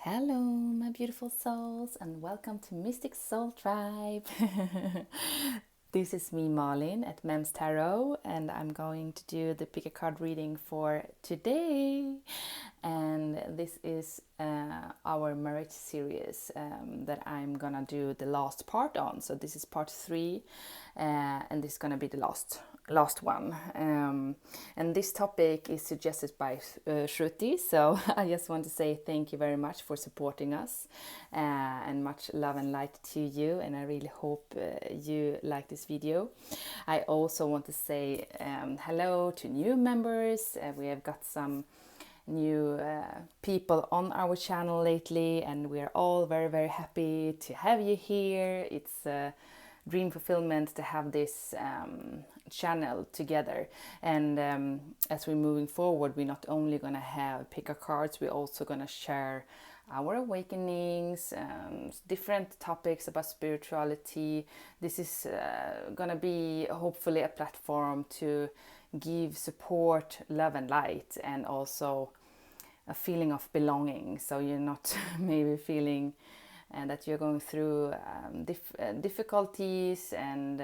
Hello, my beautiful souls, and welcome to Mystic Soul Tribe. This is me, Malin, at Mems Tarot, and I'm going to do the pick a card reading for today. And this is our marriage series that I'm gonna do the last part on. So this is part 3, and this is gonna be the last one. And this topic is suggested by Shruti. So I just want to say thank you very much for supporting us, and much love and light to you. And I really hope you like this video. I also want to say hello to new members. We have got some new people on our channel lately, and we are all very happy to have you here. It's a dream fulfillment to have this channel together, and as we're moving forward, we're not only gonna have pick-a cards, we're also gonna share our awakenings, different topics about spirituality. This is gonna be hopefully a platform to give support, love and light, and also a feeling of belonging, so you're not maybe feeling that you're going through difficulties and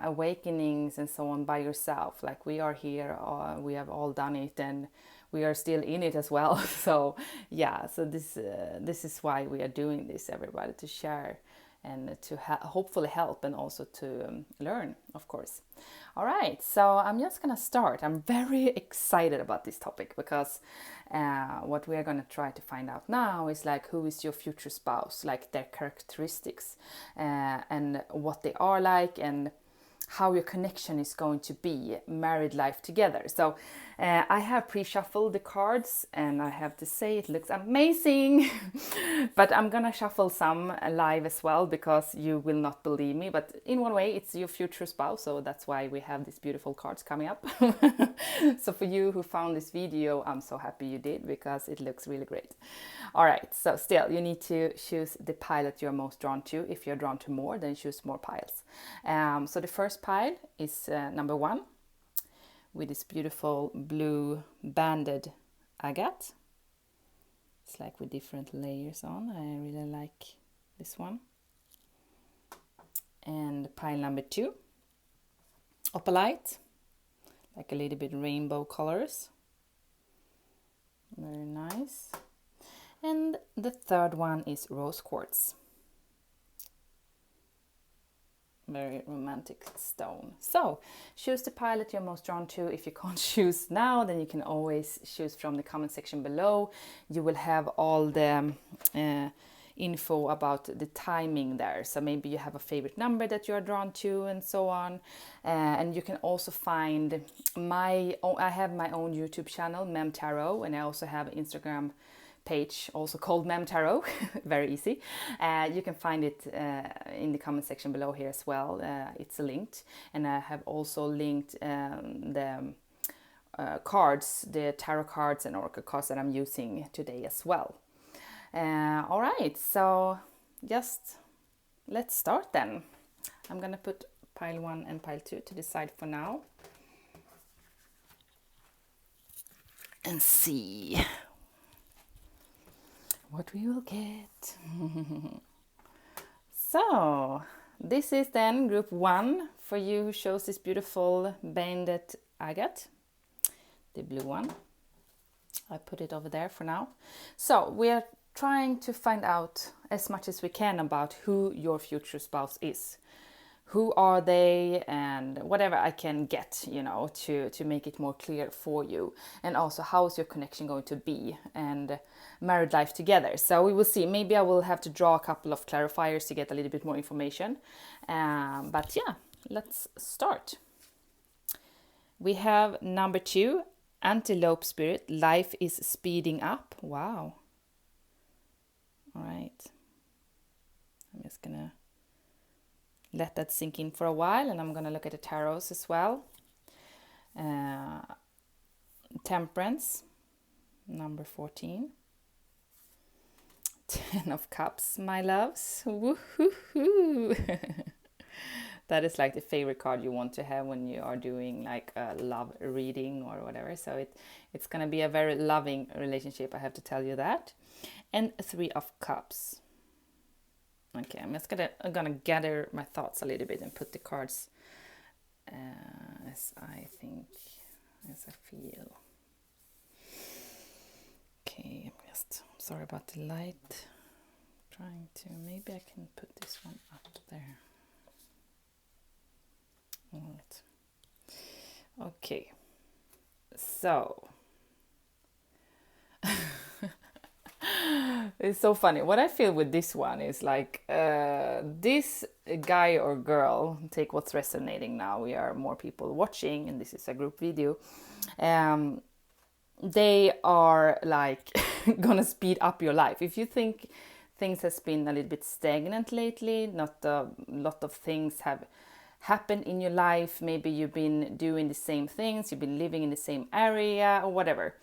awakenings and so on by yourself. Like we are here, we have all done it, and we are still in it as well. So this is why we are doing this, everybody, to share and to hopefully help, and also to learn, of course. All right, so I'm just gonna start. I'm very excited about this topic because what we are gonna try to find out now is like, who is your future spouse, like their characteristics, and what they are like, and how your connection is going to be, married life together. So I have pre-shuffled the cards, and I have to say it looks amazing. But I'm gonna shuffle some live as well, because you will not believe me, but in one way it's your future spouse, so that's why we have these beautiful cards coming up. So for you who found this video, I'm so happy you did, because it looks really great. All right, so still you need to choose the pile that you're most drawn to. If you're drawn to more, then choose more piles. So the first pile is number 1, with this beautiful blue banded agate. It's like with different layers on. I really like this one. And pile number 2, opalite, like a little bit rainbow colors. Very nice. And the third one is rose quartz. Very romantic stone. So choose the pile that you're most drawn to. If you can't choose now, then you can always choose from the comment section below. You will have all the info about the timing there. So maybe you have a favorite number that you're drawn to, and so on. And you can also find I have my own YouTube channel, Mem Tarot, and I also have an Instagram page also called Mem Tarot. Very easy. You can find it in the comment section below here as well. It's linked, and I have also linked the cards, the tarot cards and oracle cards that I'm using today as well. All right, so just let's start then. I'm gonna put pile 1 and pile 2 to the side for now, and see what we will get. So this is then group 1 for you, who shows this beautiful banded agate, the blue one. I put it over there for now. So we are trying to find out as much as we can about who your future spouse is. Who are they, and whatever I can get, to make it more clear for you. And also, how is your connection going to be, and married life together. So we will see. Maybe I will have to draw a couple of clarifiers to get a little bit more information. But yeah, let's start. We have number 2, antelope spirit, life is speeding up. Wow. All right. I'm just gonna let that sink in for a while, and I'm gonna look at the tarots as well. Temperance, number 14. 10 of Cups, my loves. Woo-hoo-hoo. That is like the favorite card you want to have when you are doing like a love reading or whatever. So it's gonna be a very loving relationship, I have to tell you that. And 3 of Cups. Okay, I'm gonna gather my thoughts a little bit and put the cards as I think, as I feel. Okay, I'm sorry about the light. Trying to, maybe I can put this one up there. All right. Okay. So it's so funny. What I feel with this one is like this guy or girl, take what's resonating now. We are more people watching, and this is a group video. They are like gonna speed up your life. If you think things has been a little bit stagnant lately, not a lot of things have happened in your life, maybe you've been doing the same things, you've been living in the same area or whatever,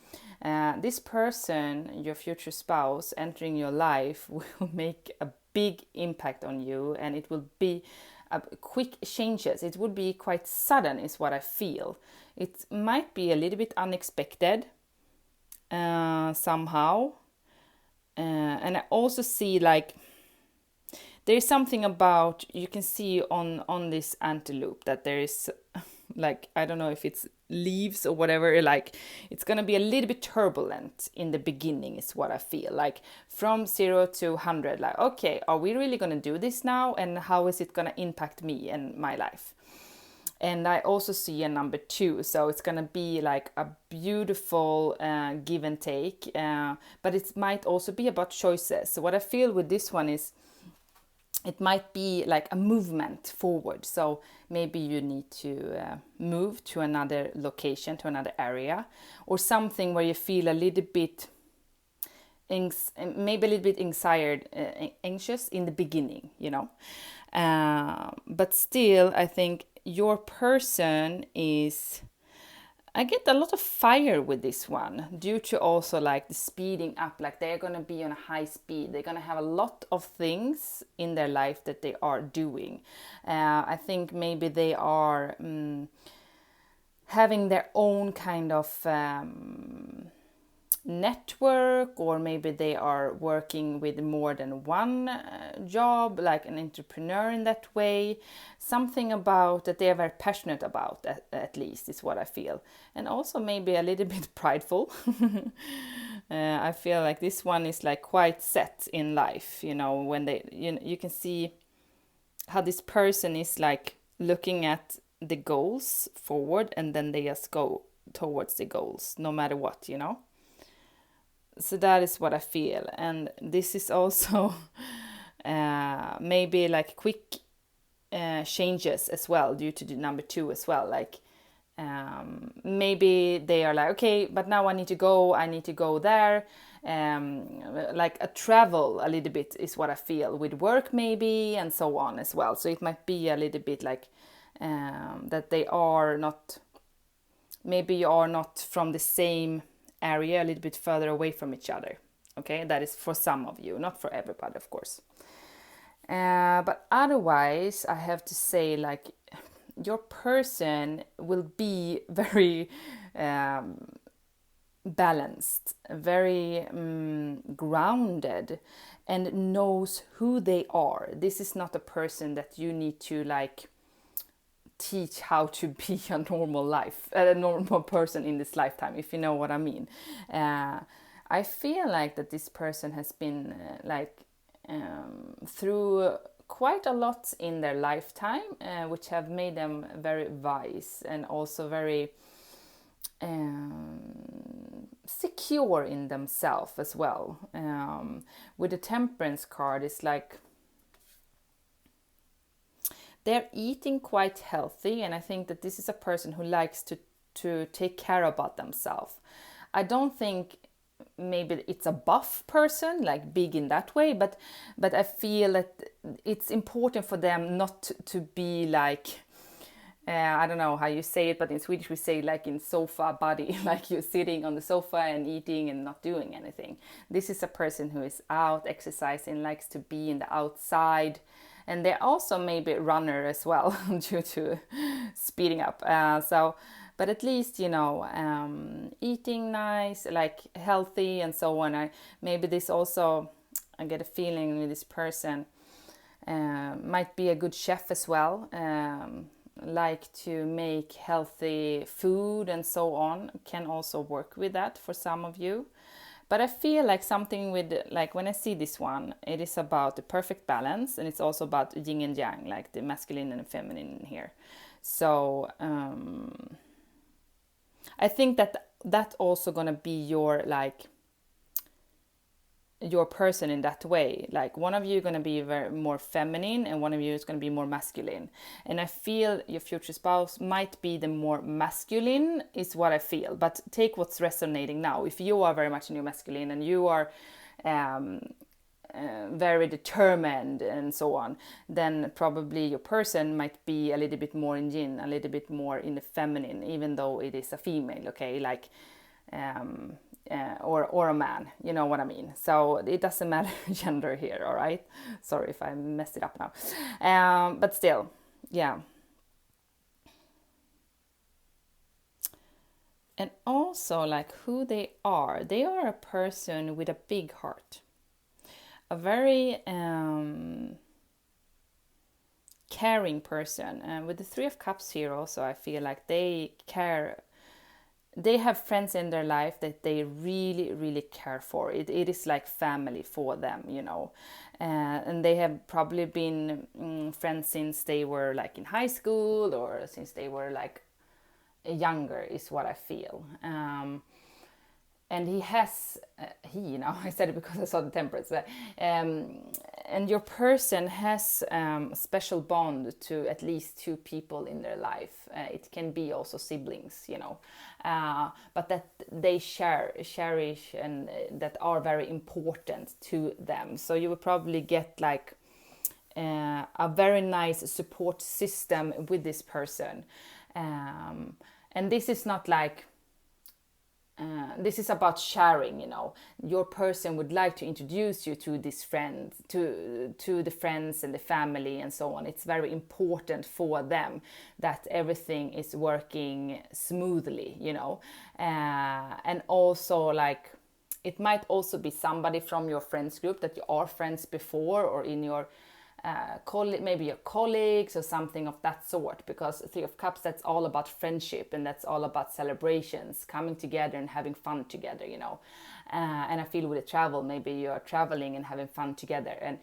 this person, your future spouse entering your life, will make a big impact on you, and it will be quick changes. It would be quite sudden is what I feel. It might be a little bit unexpected somehow, and I also see like there's something about, you can see on this antelope that there is like, I don't know if it's leaves or whatever, like it's gonna be a little bit turbulent in the beginning is what I feel, like from 0 to 100, like okay, are we really gonna do this now, and how is it gonna impact me and my life? And I also see a number 2, so it's gonna be like a beautiful give and take, but it might also be about choices. So what I feel with this one is it might be like a movement forward. So maybe you need to move to another location, to another area, or something where you feel a little bit maybe a little bit anxious in the beginning, you know. But still, I think your person is, I get a lot of fire with this one, due to also like the speeding up, like they're going to be on a high speed. They're going to have a lot of things in their life that they are doing. I think maybe they are having their own kind of network, or maybe they are working with more than one job, like an entrepreneur in that way. Something about that they are very passionate about, at least is what I feel. And also maybe a little bit prideful. I feel like this one is like quite set in life, you know, when they, you can see how this person is like looking at the goals forward, and then they just go towards the goals no matter what, you know. So that is what I feel. And this is also maybe like quick changes as well, due to the number 2 as well. Like maybe they are like, okay, but now I need to go there. Like a travel a little bit is what I feel, with work maybe, and so on as well. So it might be a little bit like that they are not, maybe you are not from the same area, a little bit further away from each other. Okay, that is for some of you, not for everybody, of course. But otherwise, I have to say, like, your person will be very balanced, very grounded, and knows who they are. This is not a person that you need to like teach how to be a normal person in this lifetime, if you know what I mean. I feel like that this person has been through quite a lot in their lifetime, which have made them very wise, and also very secure in themselves as well. With the Temperance card, it's like they're eating quite healthy, and I think that this is a person who likes to take care about themselves. I don't think maybe it's a buff person, like big in that way, but I feel that it's important for them not to be like, I don't know how you say it, but in Swedish we say like in sofa body, like you're sitting on the sofa and eating and not doing anything. This is a person who is out exercising, likes to be in the outside, and they're also maybe runner as well due to speeding up. But at least, eating nice, like healthy and so on. Maybe this also, I get a feeling with this person might be a good chef as well, like to make healthy food and so on, can also work with that for some of you. But I feel like something with, like when I see this one, it is about the perfect balance, and it's also about yin and yang, like the masculine and feminine here. So I think that also gonna be your person in that way. Like one of you is going to be very more feminine and one of you is going to be more masculine, and I feel your future spouse might be the more masculine, is what I feel. But take what's resonating now. If you are very much in your masculine and you are very determined and so on, then probably your person might be a little bit more in yin, a little bit more in the feminine, even though it is a female, okay, like or a man, you know what I mean. So it doesn't matter gender here, all right? Sorry if I messed it up now, but still, yeah. And also, like who they are a person with a big heart, a very caring person. And with the Three of Cups here also, I feel like they care. They have friends in their life that they really, really care for. It is like family for them, and they have probably been friends since they were like in high school or since they were like younger, is what I feel. And he has, I said it because I saw the temperance, and your person has a special bond to at least two people in their life. It can be also siblings, but that they cherish and that are very important to them. So you will probably get like a very nice support system with this person. And this is not like, this is about sharing, your person would like to introduce you to this friend, to the friends and the family and so on. It's very important for them that everything is working smoothly, and also like it might also be somebody from your friends group that you are friends before, or in your maybe your colleagues or something of that sort, because Three of Cups, that's all about friendship and that's all about celebrations, coming together and having fun together, and I feel with the travel, maybe you're traveling and having fun together, and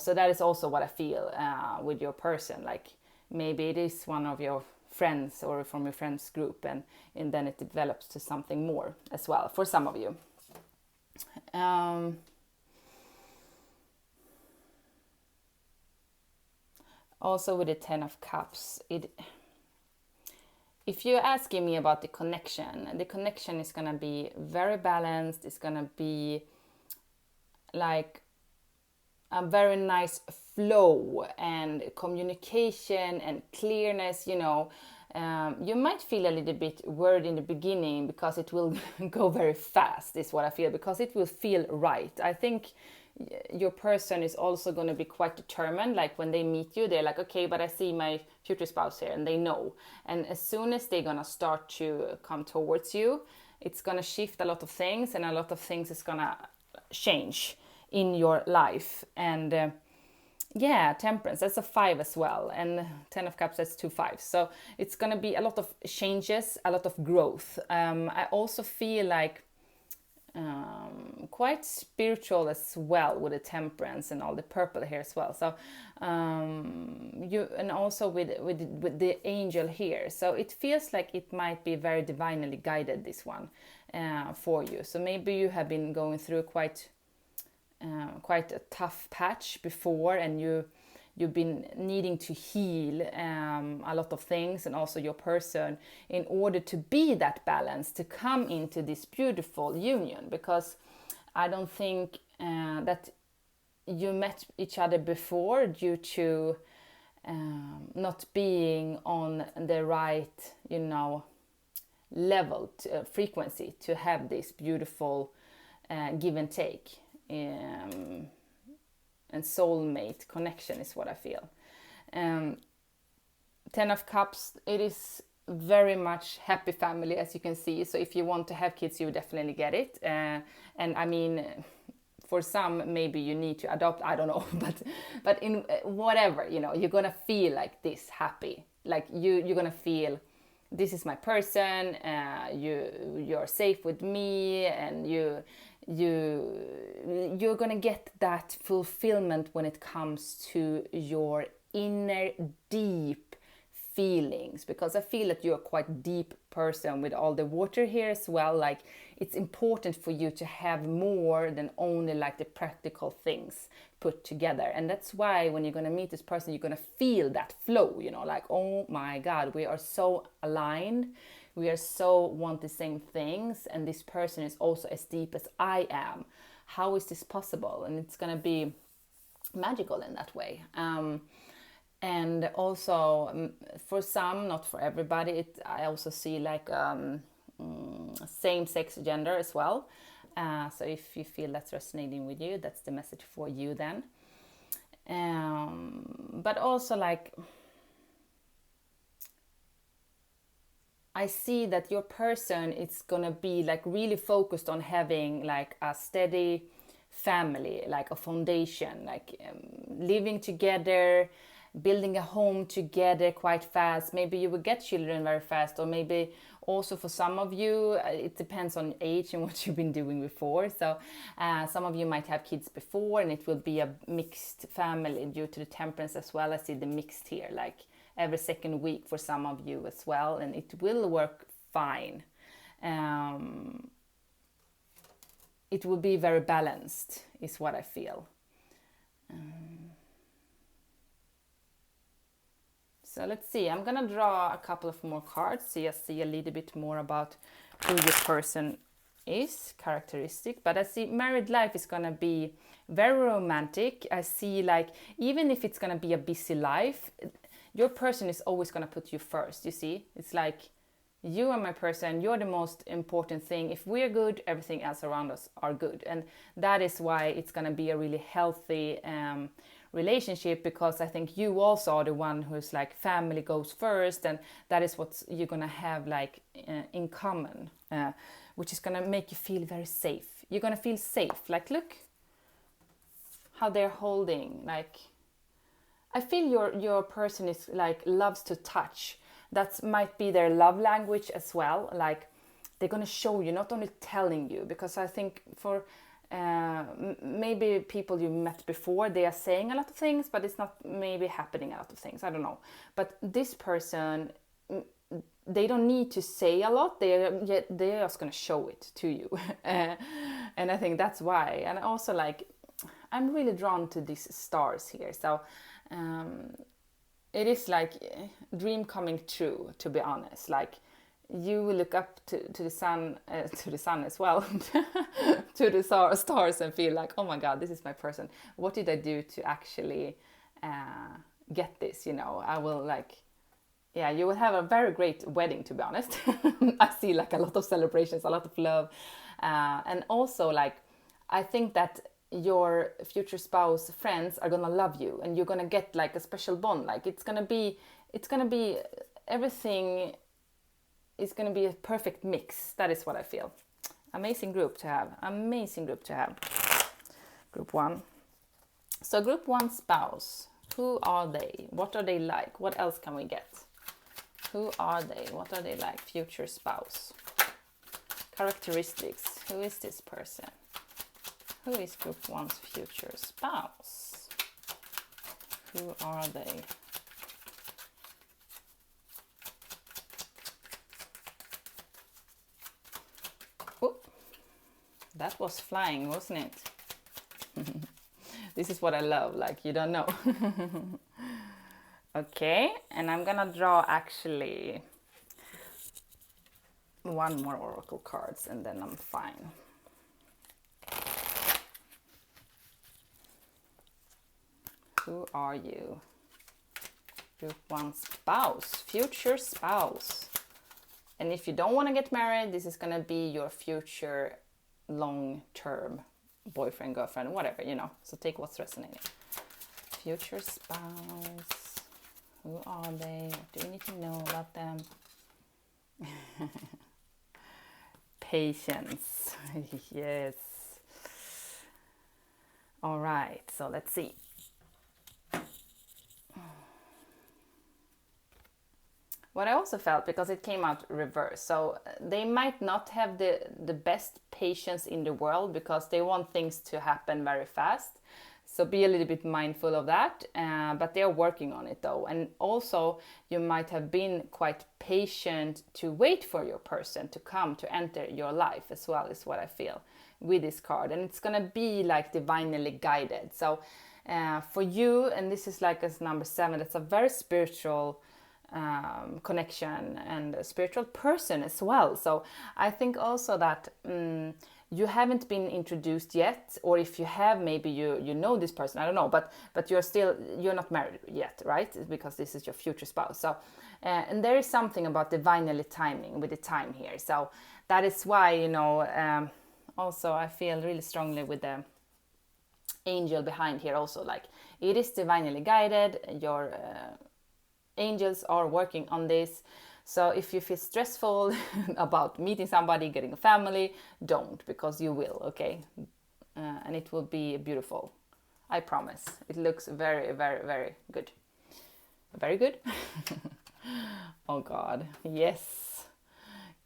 so that is also what I feel with your person. Like maybe it is one of your friends or from your friends group, and then it develops to something more as well for some of you. Also with the Ten of Cups, if you're asking me about the connection is going to be very balanced. It's going to be like a very nice flow and communication and clearness, you might feel a little bit worried in the beginning because it will go very fast, is what I feel, because it will feel right. I think your person is also going to be quite determined. Like when they meet you, they're like, okay, but I see my future spouse here, and they know. And as soon as they're going to start to come towards you, it's going to shift a lot of things, and a lot of things is going to change in your life. And temperance, that's a 5 as well, and 10 of Cups, that's 2 5s. So it's going to be a lot of changes, a lot of growth. I also feel like quite spiritual as well with the temperance and all the purple here as well. So and also with the angel here, so it feels like it might be very divinely guided, this one, for you. So maybe you have been going through quite a tough patch before, and you've been needing to heal a lot of things, and also your person, in order to be that balance, to come into this beautiful union. Because I don't think that you met each other before due to not being on the right, level, frequency, to have this beautiful give and take. and soulmate connection is what I feel. 10 of Cups, it is very much happy family, as you can see. So if you want to have kids, you definitely get it. And I mean, for some, maybe you need to adopt, I don't know, but in whatever, you know, you're gonna feel like this happy, like you're gonna feel, this is my person, you're safe with me, and you're gonna get that fulfillment when it comes to your inner deep feelings, because I feel that you're a quite deep person with all the water here as well. Like, it's important for you to have more than only like the practical things put together. And that's why when you're going to meet this person, you're going to feel that flow, you know, like, oh my God, we are so aligned, we are so want the same things, and this person is also as deep as I am. How is this possible? And it's going to be magical in that way. And also, for some, not for everybody, I also see like same-sex gender as well. So if you feel that's resonating with you, that's the message for you then. But also, like, I see that your person is gonna be like really focused on having like a steady family, like a foundation, like living together, building a home together quite fast. Maybe you will get children very fast, or maybe also for some of you, it depends on age and what you've been doing before. So some of you might have kids before, and it will be a mixed family due to the temperance as well. I see the mixed here, like every second week for some of you as well, and it will work fine. It will be very balanced, is what I feel. So let's see, I'm gonna draw a couple of more cards so you see a little bit more about who your person is, characteristic. But I see married life is gonna be very romantic. I see, like, even if it's gonna be a busy life, your person is always gonna put you first, you see? It's like, you are my person, you're the most important thing. If we're good, everything else around us are good. And that is why it's gonna be a really healthy relationship, because I think you also are the one who's like, family goes first, and that is what you're gonna have like in common, which is gonna make you feel very safe. You're gonna feel safe. Like, look how they're holding. Like, I feel your person is like, loves to touch. That might be their love language as well. Like, they're gonna show you, not only telling you, because I think for maybe people you met before, they are saying a lot of things, but it's not maybe happening a lot of things, I don't know. But this person, they don't need to say a lot, they're just gonna show it to you. And I think that's why. And also, like, I'm really drawn to these stars here. So it is like dream coming true, to be honest. Like, you will look up to the sun as well, to the stars, and feel like, oh my God, this is my person. What did I do to actually get this? You know, I will like, yeah, you will have a very great wedding, to be honest. I see like a lot of celebrations, a lot of love, and also, like, I think that your future spouse friends are gonna love you, and you're gonna get like a special bond. Like, it's gonna be everything. It's going to be a perfect mix. That is what I feel. Amazing group to have. Amazing group to have. Group 1. So group 1 spouse. Who are they? What are they like? What else can we get? Who are they? What are they like? Future spouse. Characteristics. Who is this person? Who is group 1's future spouse? Who are they? That was flying, wasn't it? This is what I love, like, you don't know. Okay, and I'm gonna draw actually one more oracle cards, and then I'm fine. Who are you? Group 1 spouse, future spouse. And if you don't want to get married, this is gonna be your future long-term boyfriend, girlfriend, whatever, So take what's resonating. Future spouse. Who are they? What do you need to know about them? Patience. Yes. All right, so let's see. What I also felt, because it came out reverse, so they might not have the best patience in the world because they want things to happen very fast. So be a little bit mindful of that, but they're working on it though. And also you might have been quite patient to wait for your person to come, to enter your life as well, is what I feel with this card. And it's going to be like divinely guided. So for you, and this is like as number 7, it's a very spiritual connection and a spiritual person as well. So I think also that you haven't been introduced yet, or if you have, maybe you know this person, I don't know, but you're not married yet, right? Because this is your future spouse. So and there is something about divinely timing with the time here. So that is why, also I feel really strongly with the angel behind here also, like it is divinely guided. Your angels are working on this. So if you feel stressful about meeting somebody, getting a family, don't, because you will, okay? And it will be beautiful. I promise. It looks very, very, very good. Very good? Oh God, yes.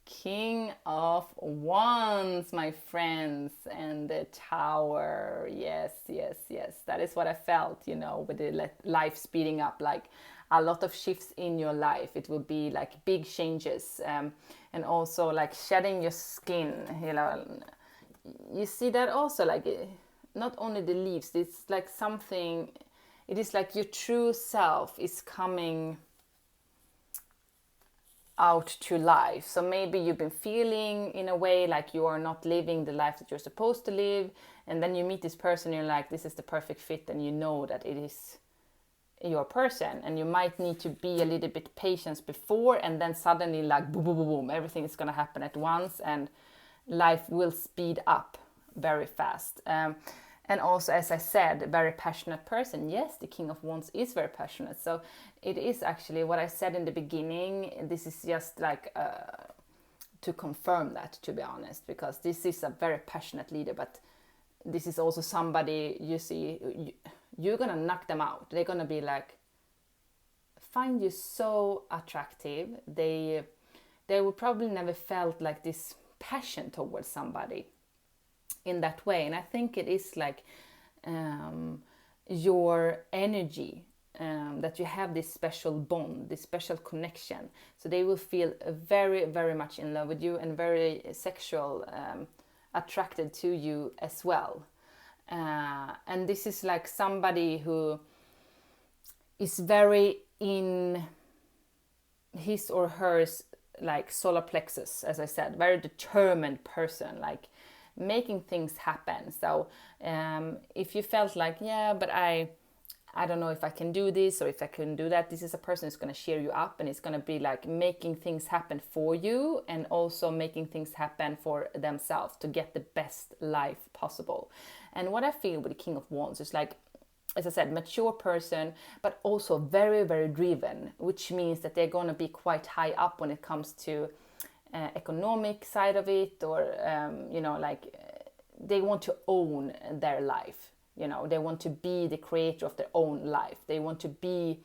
King of Wands, my friends, and the Tower. Yes, yes, yes. That is what I felt, with the life speeding up, like a lot of shifts in your life. It will be like big changes, and also like shedding your skin, You see that also, like not only the leaves, it's like something, it is like your true self is coming out to life. So maybe you've been feeling in a way like you are not living the life that you're supposed to live, and then you meet this person, you're like, this is the perfect fit, and you know that it is your person, and you might need to be a little bit patient before, and then suddenly like boom, boom, boom, boom, everything is going to happen at once, and life will speed up very fast. And also, as I said, very passionate person. Yes, the King of Wands is very passionate. So it is actually what I said in the beginning. This is just like to confirm that, to be honest, because this is a very passionate leader, but this is also somebody, you see, you're gonna knock them out. They're gonna be like, find you so attractive. They will probably never felt like this passion towards somebody in that way. And I think it is like your energy, that you have this special bond, this special connection. So they will feel very, very much in love with you, and very sexual, attracted to you as well. And this is like somebody who is very in his or hers like solar plexus, as I said, very determined person, like making things happen. So if you felt like, yeah, but I don't know if I can do this or if I can do that, this is a person who's going to cheer you up, and it's going to be like making things happen for you, and also making things happen for themselves to get the best life possible. And what I feel with the King of Wands is like, as I said, mature person, but also very, very driven, which means that they're going to be quite high up when it comes to economic side of it, or they want to own their life. They want to be the creator of their own life. They want to be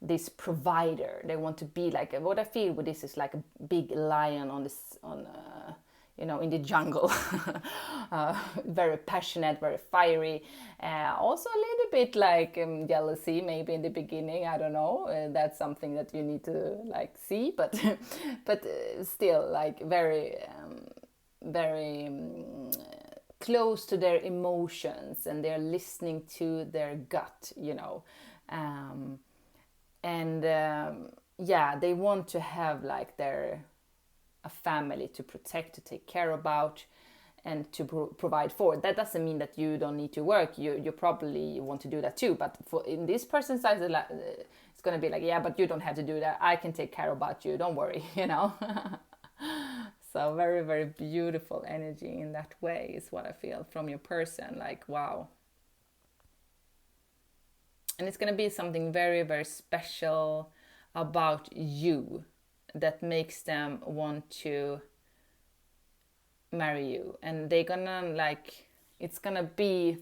this provider. They want to be like, what I feel with this is like a big lion in the jungle. Very passionate, very fiery. Also a little bit like jealousy, maybe in the beginning. I don't know. That's something that you need to like see, but still like very, very close to their emotions, and they're listening to their gut. They want to have like a family to protect, to take care about, and to provide for. That doesn't mean that you don't need to work. You probably want to do that too, but in this person's eyes, it's going to be like, yeah, but you don't have to do that. I can take care about you. Don't worry, So very, very beautiful energy in that way is what I feel from your person. Like, wow. And it's going to be something very, very special about you that makes them want to marry you. And they're gonna like, it's gonna be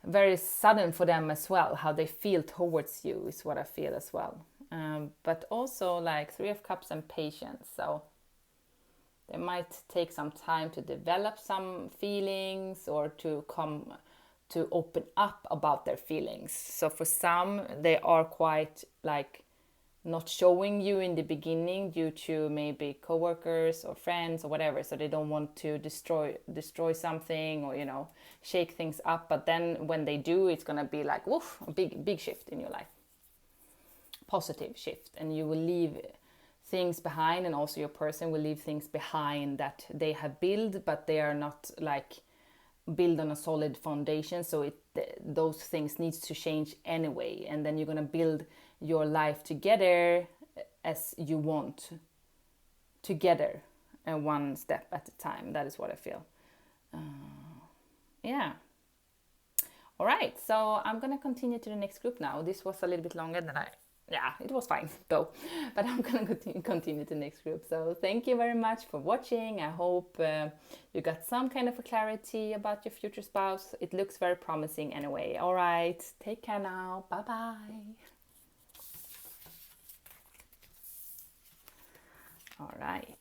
very sudden for them as well, how they feel towards you is what I feel as well. But also like Three of Cups and patience. So they might take some time to develop some feelings or to come to open up about their feelings. So for some, they are quite like not showing you in the beginning due to maybe coworkers or friends or whatever. So they don't want to destroy something or, you know, shake things up. But then when they do, it's going to be like, woof, a big shift in your life. Positive shift. And you will leave things behind, and also your person will leave things behind that they have built, but they are not like build on a solid foundation. So those things needs to change anyway, and then you're gonna build your life together as you want, together, and one step at a time. That is what I feel. Yeah. All right, so I'm gonna continue to the next group now. This was a little bit longer than it was fine though, but I'm gonna continue to the next group. So thank you very much for watching. I hope you got some kind of a clarity about your future spouse. It looks very promising anyway. All right, take care now. Bye bye. All right.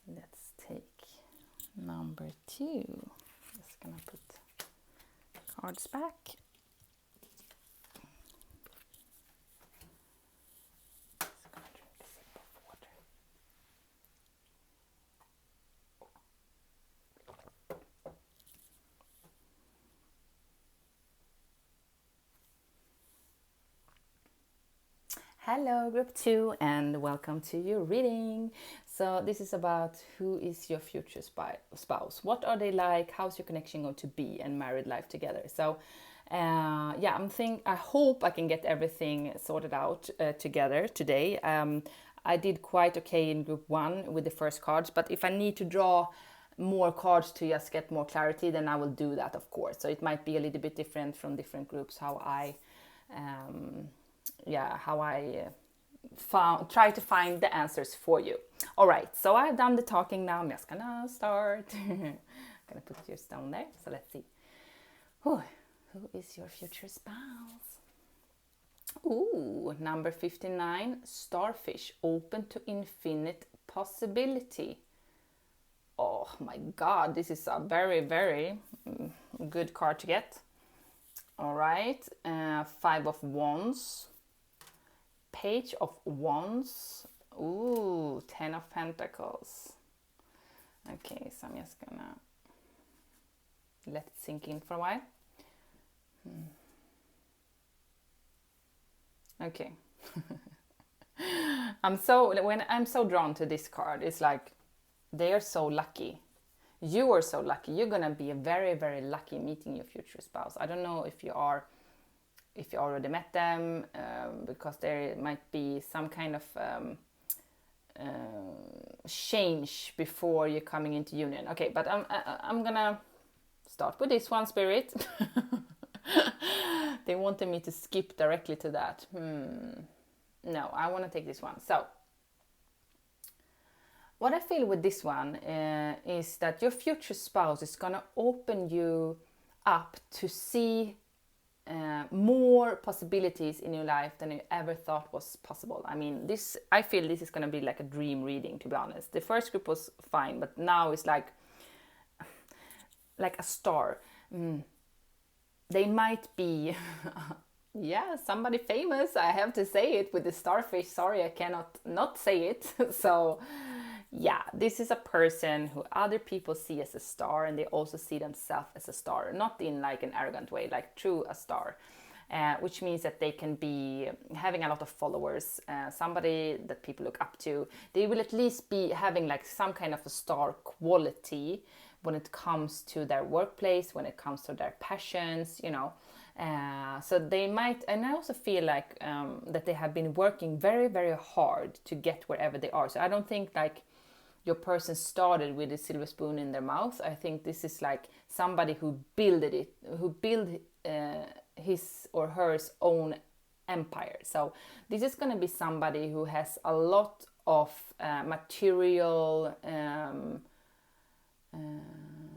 Let's take number 2. Just gonna put cards back. Just gonna drink a sip of water. Hello group 2 and welcome to your reading. So this is about who is your future spouse. What are they like? How's your connection going to be and married life together? So I hope I can get everything sorted out together today. I did quite okay in group 1 with the first cards, but if I need to draw more cards to just get more clarity, then I will do that, of course. So it might be a little bit different from different groups how I try to find the answers for you. All right, so I've done the talking now. I'm just gonna start. I'm gonna put yours down there. So let's see. Who is your future spouse? Ooh, number 59, starfish, open to infinite possibility. Oh my God, this is a very, very good card to get. All right, 5 of Wands, Page of Wands, ooh, 10 of Pentacles. Okay, so I'm just gonna let it sink in for a while. Okay. I'm so drawn to this card, it's like they are so lucky. You are so lucky. You're gonna be a very, very lucky meeting your future spouse. I don't know if you already met them, because there might be some kind of change before you're coming into union. Okay, but I'm gonna start with this one, Spirit. They wanted me to skip directly to that. No, I want to take this one. So what I feel with this one is that your future spouse is gonna open you up to see more possibilities in your life than you ever thought was possible. I mean, I feel this is going to be like a dream reading, to be honest. The first group was fine, but now it's like a star. They might be somebody famous. I have to say it with the starfish. Sorry, I cannot not say it. So yeah, this is a person who other people see as a star, and they also see themselves as a star, not in like an arrogant way, like true a star, which means that they can be having a lot of followers, somebody that people look up to. They will at least be having like some kind of a star quality when it comes to their workplace, when it comes to their passions, you know. So they might, and I also feel like that they have been working very, very hard to get wherever they are. So I don't think like your person started with a silver spoon in their mouth. I think this is like somebody who built his or her own empire. So this is going to be somebody who has a lot of material,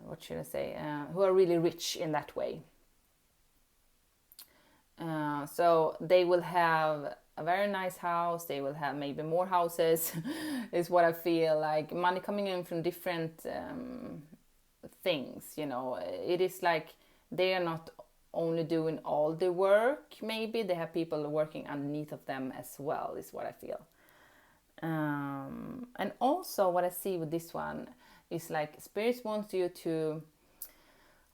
what should I say, who are really rich in that way. So they will have a very nice house, they will have maybe more houses, is what I feel like. Money coming in from different things, you know. It is like they are not only doing all the work, maybe they have people working underneath of them as well, is what I feel. And also what I see with this one is like spirits want you to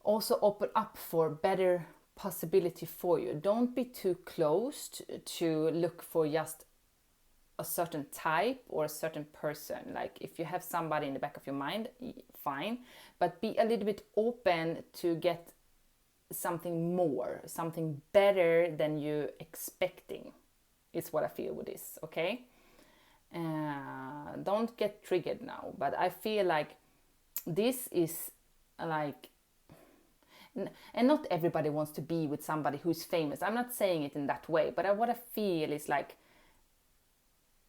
also open up for better possibility for you. Don't be too closed to look for just a certain type or a certain person. Like if you have somebody in the back of your mind, fine, but be a little bit open to get something more, something better than you expecting, is what I feel with this. Okay, don't get triggered now, but I feel like this is like, and not everybody wants to be with somebody who's famous. I'm not saying it in that way, but what I feel is like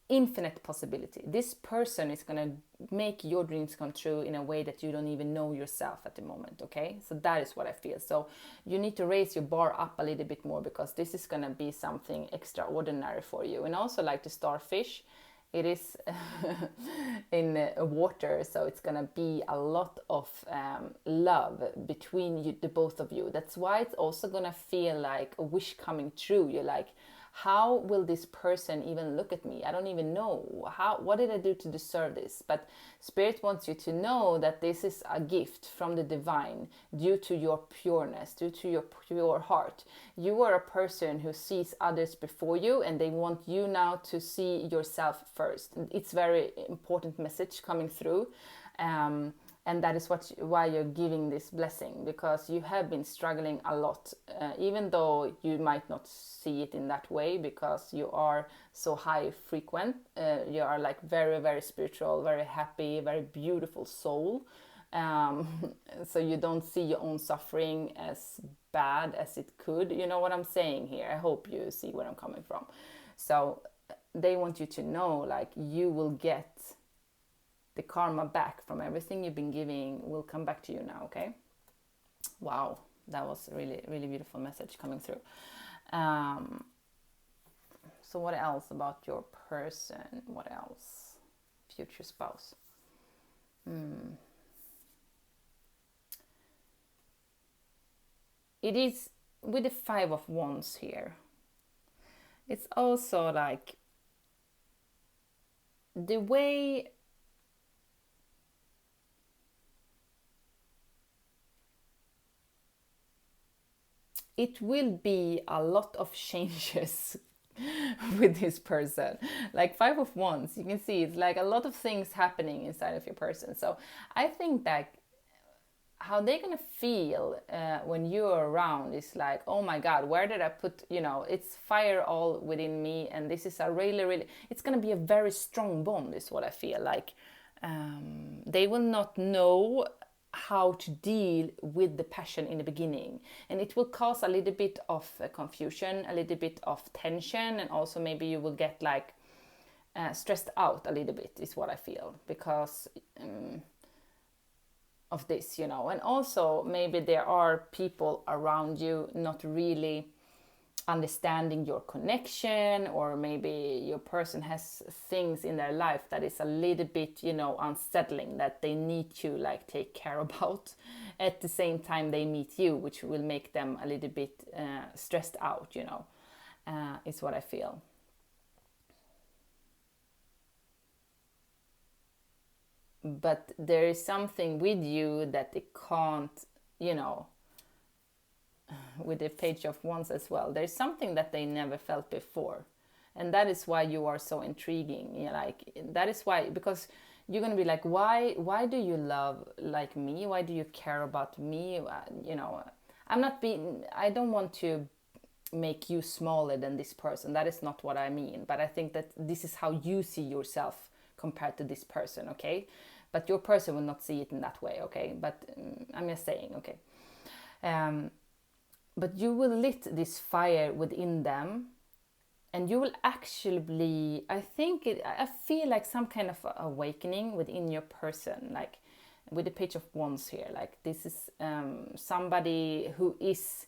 infinite possibility. This person is going to make your dreams come true in a way that you don't even know yourself at the moment. Okay, so that is what I feel. So you need to raise your bar up a little bit more, because this is going to be something extraordinary for you. And also like the starfish, it is in water, so it's gonna be a lot of love between you, the both of you. That's why it's also gonna feel like a wish coming true. You're like, how will this person even look at me? I don't even know. What did I do to deserve this? But Spirit wants you to know that this is a gift from the divine due to your pureness, due to your pure heart. You are a person who sees others before you, and they want you now to see yourself first. It's very important message coming through. And that is why you're giving this blessing, because you have been struggling a lot, even though you might not see it in that way, because you are so high frequent. You are like very, very spiritual, very happy, very beautiful soul. So you don't see your own suffering as bad as it could. You know what I'm saying here? I hope you see where I'm coming from. So they want you to know, like, you will get the karma back from everything you've been giving will come back to you now. Okay, wow, that was a really, really beautiful message coming through. So what else about your person? What else? Future spouse. It is with the 5 of Wands here. It's also like the way it will be a lot of changes with this person. Like 5 of Wands, you can see it's like a lot of things happening inside of your person. So I think that how they're gonna feel when you're around is like, oh my god, where did I put, you know, it's fire all within me, and this is a really, really, it's gonna be a very strong bond, is what I feel like. They will not know how to deal with the passion in the beginning, and it will cause a little bit of confusion, a little bit of tension, and also maybe you will get like stressed out a little bit, is what I feel, because of this, you know. And also maybe there are people around you not really understanding your connection, or maybe your person has things in their life that is a little bit, you know, unsettling, that they need to like take care about at the same time they meet you, which will make them a little bit stressed out, you know, is what I feel. But there is something with you that they can't, you know, with the Page of Wands as well, there's something that they never felt before, and that is why you are so intriguing. You know, like, that is why, because you're gonna be like, why do you love like me? Why do you care about me? You know, I don't want to make you smaller than this person. That is not what I mean. But I think that this is how you see yourself compared to this person, okay? But your person will not see it in that way, okay? But I'm just saying, okay? But you will lit this fire within them, and you will actually, I feel like some kind of awakening within your person, like with the Page of Wands here. Like this is somebody who is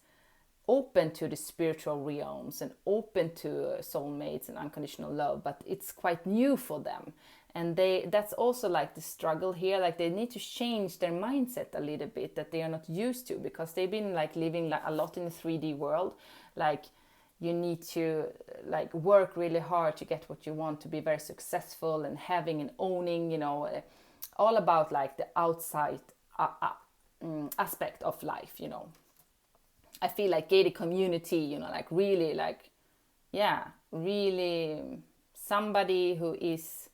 open to the spiritual realms and open to soulmates and unconditional love, but it's quite new for them. And that's also like the struggle here, like they need to change their mindset a little bit that they are not used to, because they've been like living like a lot in the 3D world. Like you need to like work really hard to get what you want, to be very successful and having and owning, you know, all about like the outside aspect of life, you know. I feel like gated community, you know, like really like, yeah, really somebody who is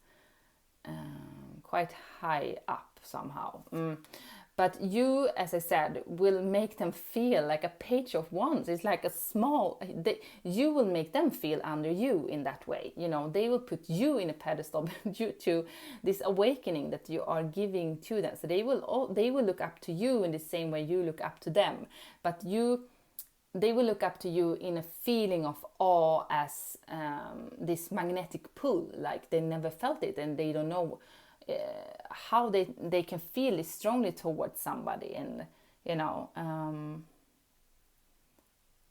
quite high up somehow. But you, as I said, will make them feel like a Page of Wands. It's like a small, you will make them feel under you in that way. You know, they will put you in a pedestal due to this awakening that you are giving to them. So they will look up to you in the same way you look up to them. But they will look up to you in a feeling of awe as this magnetic pull, like they never felt it and they don't know how they can feel it strongly towards somebody. And you know,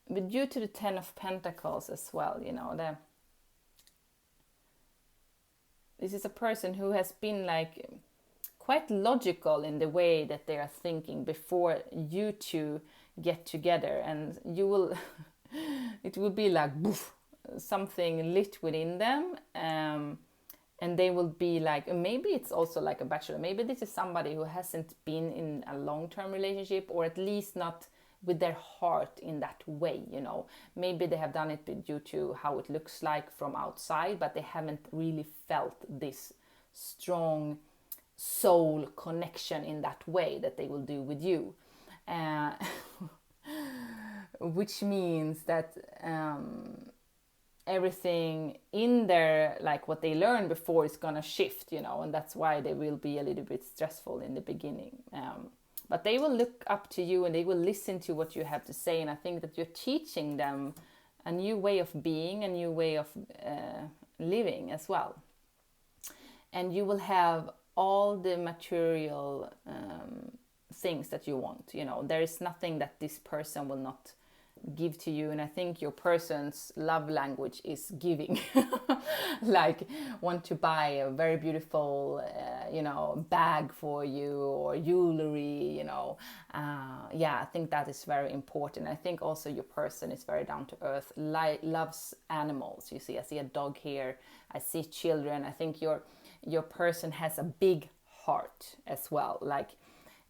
but due to the 10 of Pentacles as well, you know, this is a person who has been like quite logical in the way that they are thinking before you two get together, and you will it will be like boof, something lit within them, and they will be like, maybe it's also like a bachelor, maybe this is somebody who hasn't been in a long-term relationship, or at least not with their heart in that way, you know. Maybe they have done it due to how it looks like from outside, but they haven't really felt this strong soul connection in that way that they will do with you. Which means that everything in their, like what they learned before, is gonna shift, you know, and that's why they will be a little bit stressful in the beginning. But they will look up to you and they will listen to what you have to say, and I think that you're teaching them a new way of being, a new way of living as well. And you will have all the material things that you want, you know. There is nothing that this person will not give to you, and I think your person's love language is giving. Like want to buy a very beautiful you know, bag for you, or jewelry, you know. Yeah, I think that is very important. I think also your person is very down to earth, loves animals. You see, I see a dog here, I see children. I think your person has a big heart as well, like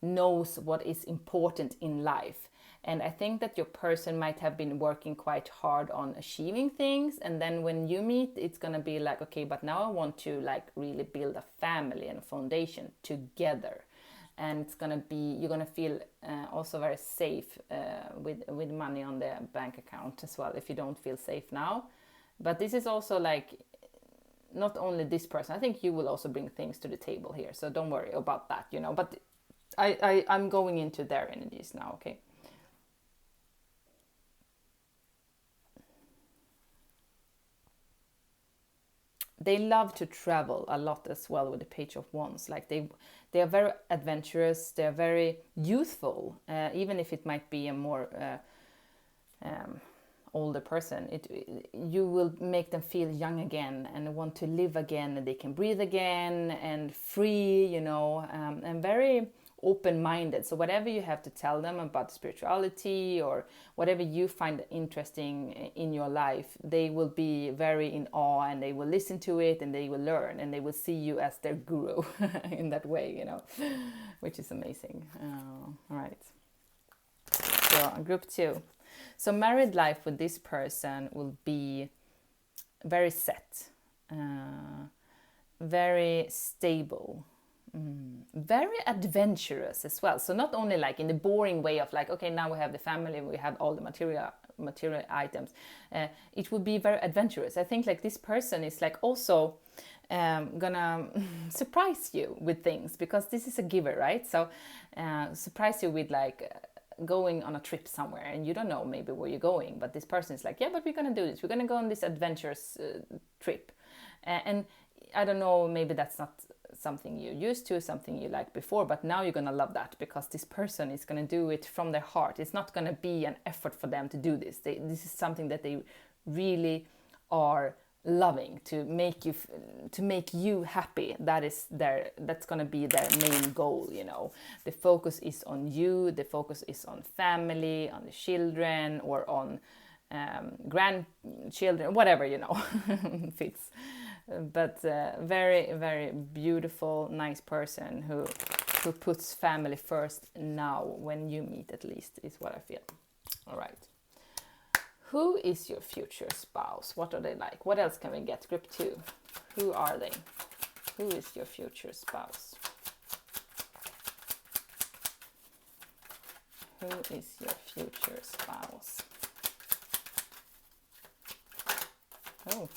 knows what is important in life. And I think that your person might have been working quite hard on achieving things, and then when you meet, it's gonna be like, okay, but now I want to like really build a family and a foundation together. And it's gonna be, you're gonna feel also very safe with money on the bank account as well, if you don't feel safe now. But this is also like not only this person, I think you will also bring things to the table here, so don't worry about that, you know. But I'm going into their energies now, okay? They love to travel a lot as well with the Page of Wands. Like they are very adventurous, they are very youthful, even if it might be a more older person. You will make them feel young again and want to live again, and they can breathe again and free, you know, and very open-minded. So whatever you have to tell them about spirituality or whatever you find interesting in your life, they will be very in awe, and they will listen to it, and they will learn, and they will see you as their guru in that way, you know, which is amazing. All right, so group 2. So married life with this person will be very set, very stable. very adventurous as well. So not only like in the boring way of like, okay, now we have the family, we have all the material items. It would be very adventurous. I think like this person is like also gonna surprise you with things, because this is a giver, right? So surprise you with like going on a trip somewhere, and you don't know maybe where you're going, but this person is like, yeah, but we're gonna do this, we're gonna go on this adventurous trip. And I don't know, maybe that's not something you're used to, something you liked before, but now you're gonna love that, because this person is gonna do it from their heart. It's not gonna be an effort for them to do this. This is something that they really are loving, to make you happy. That's gonna be their main goal. The focus is on you, the focus is on family, on the children, or on grandchildren, whatever fits. But very, very beautiful, nice person who puts family first now, when you meet, at least, is what I feel. All right. Who is your future spouse? What are they like? What else can we get? Group 2. Who are they? Who is your future spouse? Who is your future spouse? Oh.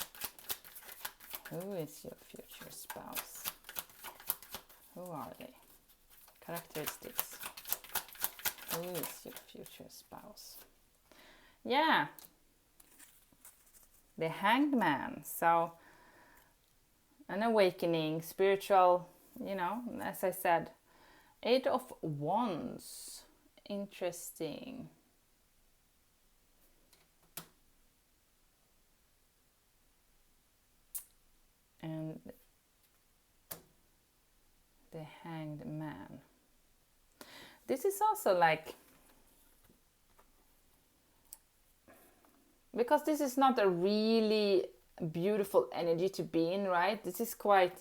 Who is your future spouse? Who are they? Characteristics. Who is your future spouse? Yeah. The Hanged Man. So, an awakening, spiritual, as I said. 8 of Wands. Interesting. And the Hanged Man. This is also like, because this is not a really beautiful energy to be in, right? This is quite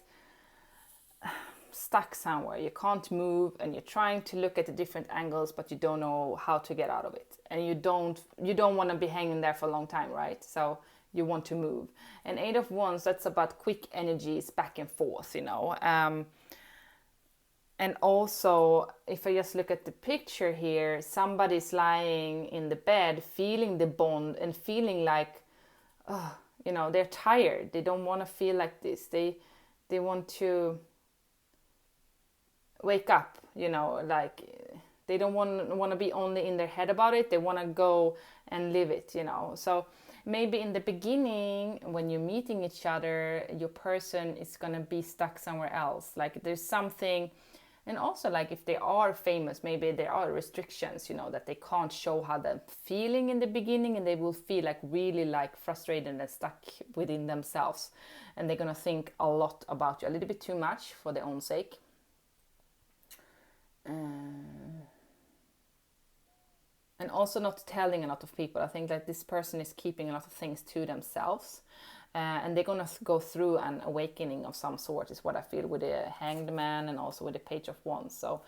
stuck somewhere. You can't move, and you're trying to look at the different angles, but you don't know how to get out of it. And you don't want to be hanging there for a long time, right? So you want to move. And 8 of Wands, that's about quick energies back and forth, And also, if I just look at the picture here, somebody's lying in the bed, feeling the bond and feeling like, they're tired. They don't want to feel like this. They want to wake up, like they don't want to be only in their head about it. They want to go and live it, So maybe in the beginning, when you're meeting each other, your person is going to be stuck somewhere else. Like there's something. And also, like, if they are famous, maybe there are restrictions, that they can't show how they're feeling in the beginning, and they will feel like really like frustrated and stuck within themselves. And they're going to think a lot about you, a little bit too much for their own sake. And also not telling a lot of people. I think that this person is keeping a lot of things to themselves. And they're going to go through an awakening of some sort, is what I feel, with the Hanged Man and also with the Page of Wands. So,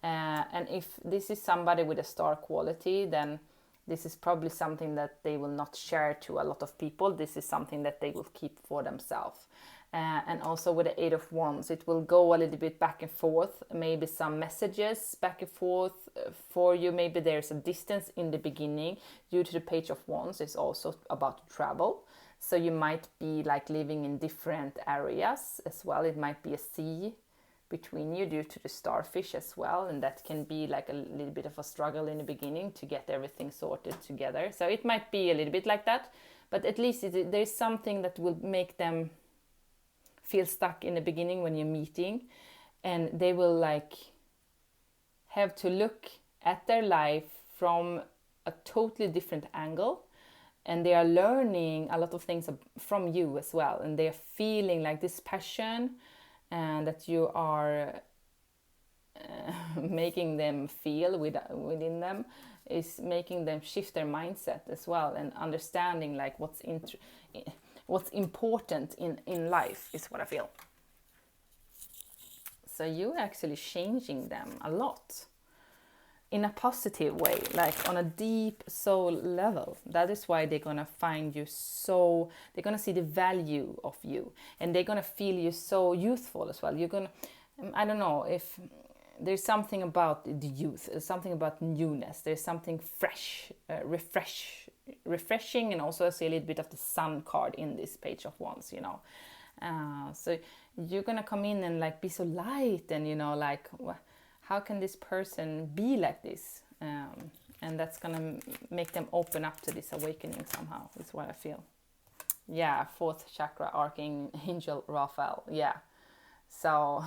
and if this is somebody with a star quality, then this is probably something that they will not share to a lot of people. This is something that they will keep for themselves. And also with the 8 of Wands, it will go a little bit back and forth. Maybe some messages back and forth for you. Maybe there's a distance in the beginning. Due to the Page of Wands, it's also about travel. So you might be like living in different areas as well. It might be a sea between you due to the starfish as well. And that can be like a little bit of a struggle in the beginning to get everything sorted together. So it might be a little bit like that. But at least there's something that will make them feel stuck in the beginning when you're meeting. And they will like have to look at their life from a totally different angle. And they are learning a lot of things from you as well. And they are feeling like this passion and that you are making them feel within them is making them shift their mindset as well. And understanding like what's important in life is what I feel. So you're actually changing them a lot. In a positive way, like on a deep soul level. That is why they're gonna find you they're gonna see the value of you, and they're gonna feel you so youthful as well. You're gonna I don't know if there's something about the youth, something about newness. There's something fresh, refreshing, and also I see a little bit of the sun card in this page of wands, you know. So you're gonna come in and like be so light, and you know, like how can this person be like this? And that's gonna make them open up to this awakening somehow. Is what I feel. Yeah, fourth chakra, Archangel Raphael. Yeah, so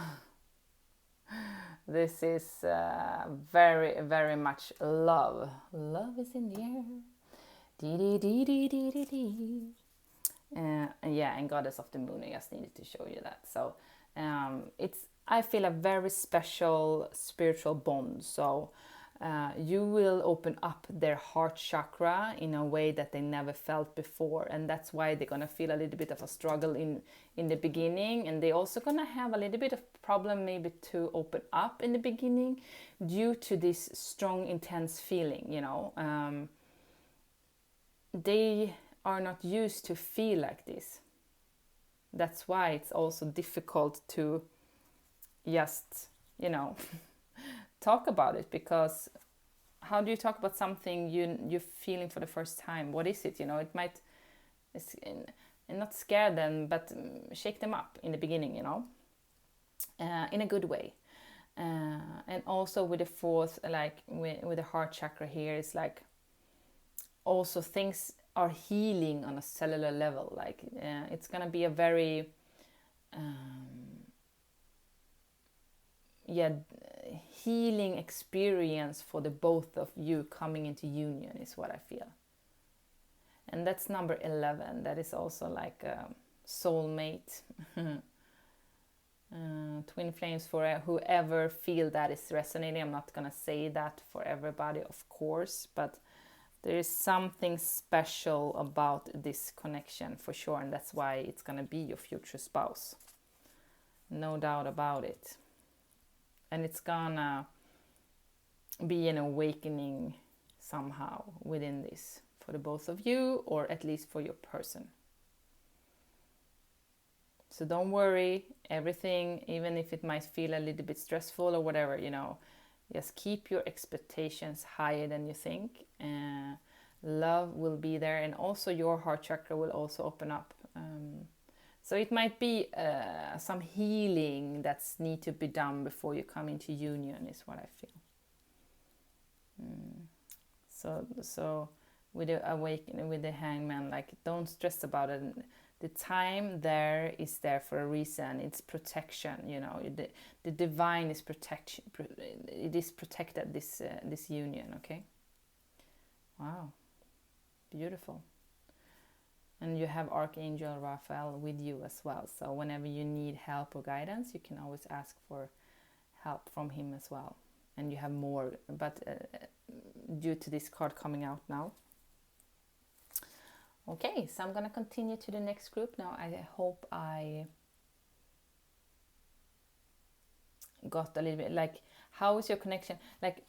this is very, very much love. Love is in the air. Dee dee dee dee dee dee dee. Yeah, and Goddess of the Moon. I just needed to show you that. So it's, I feel, a very special spiritual bond. So you will open up their heart chakra in a way that they never felt before, and that's why they're gonna feel a little bit of a struggle in the beginning, and they're also gonna have a little bit of problem maybe to open up in the beginning due to this strong, intense feeling. You know, they are not used to feel like this. That's why it's also difficult to just, you know, talk about it, because how do you talk about something you're feeling for the first time? What is it? You know, it might, and not scare them, but shake them up in the beginning, you know, in a good way. And also with the fourth, like with the heart chakra here, it's like also things are healing on a cellular level. Like it's gonna be a very healing experience for the both of you coming into union, is what I feel. And that's number 11. That is also like a soulmate. Twin flames, for whoever feel that is resonating. I'm not gonna say that for everybody, of course, but there is something special about this connection for sure, and that's why it's gonna be your future spouse. No doubt about it. And it's gonna be an awakening somehow within this for the both of you, or at least for your person. So don't worry, everything, even if it might feel a little bit stressful or whatever, you know, just keep your expectations higher than you think. Love will be there, and also your heart chakra will also open up. So it might be some healing that's need to be done before you come into union, is what I feel. So with the awakening, with the hangman, like don't stress about it. The time there is there for a reason. It's protection, you know. The divine is protection. It is protected, this union. Okay. Wow, beautiful. And you have Archangel Raphael with you as well. So whenever you need help or guidance, you can always ask for help from him as well. And you have more, but due to this card coming out now. Okay, so I'm going to continue to the next group now. I hope I got a little bit, like, how is your connection? Like,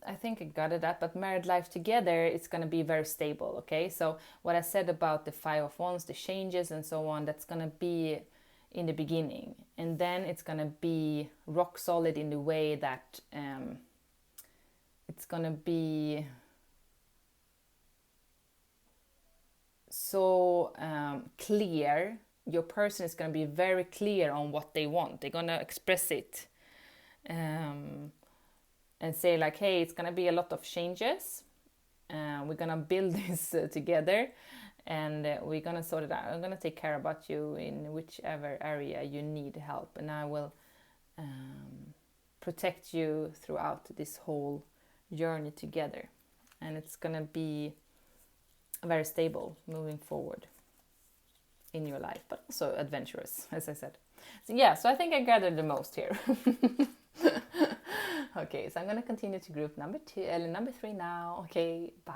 I think I got it up, but married life together, it's going to be very stable, okay? So what I said about the Five of Wands, the changes and so on, that's going to be in the beginning. And then it's going to be rock solid in the way that it's going to be so clear. Your person is going to be very clear on what they want. They're going to express it. And say like, hey, it's gonna be a lot of changes. We're gonna build this together, and we're gonna sort it out. I'm gonna take care about you in whichever area you need help, and I will protect you throughout this whole journey together. And it's gonna be very stable moving forward in your life, but also adventurous, as I said. So yeah, so I think I gathered the most here. Okay, so I'm going to continue to group number 3 now. Okay, bye.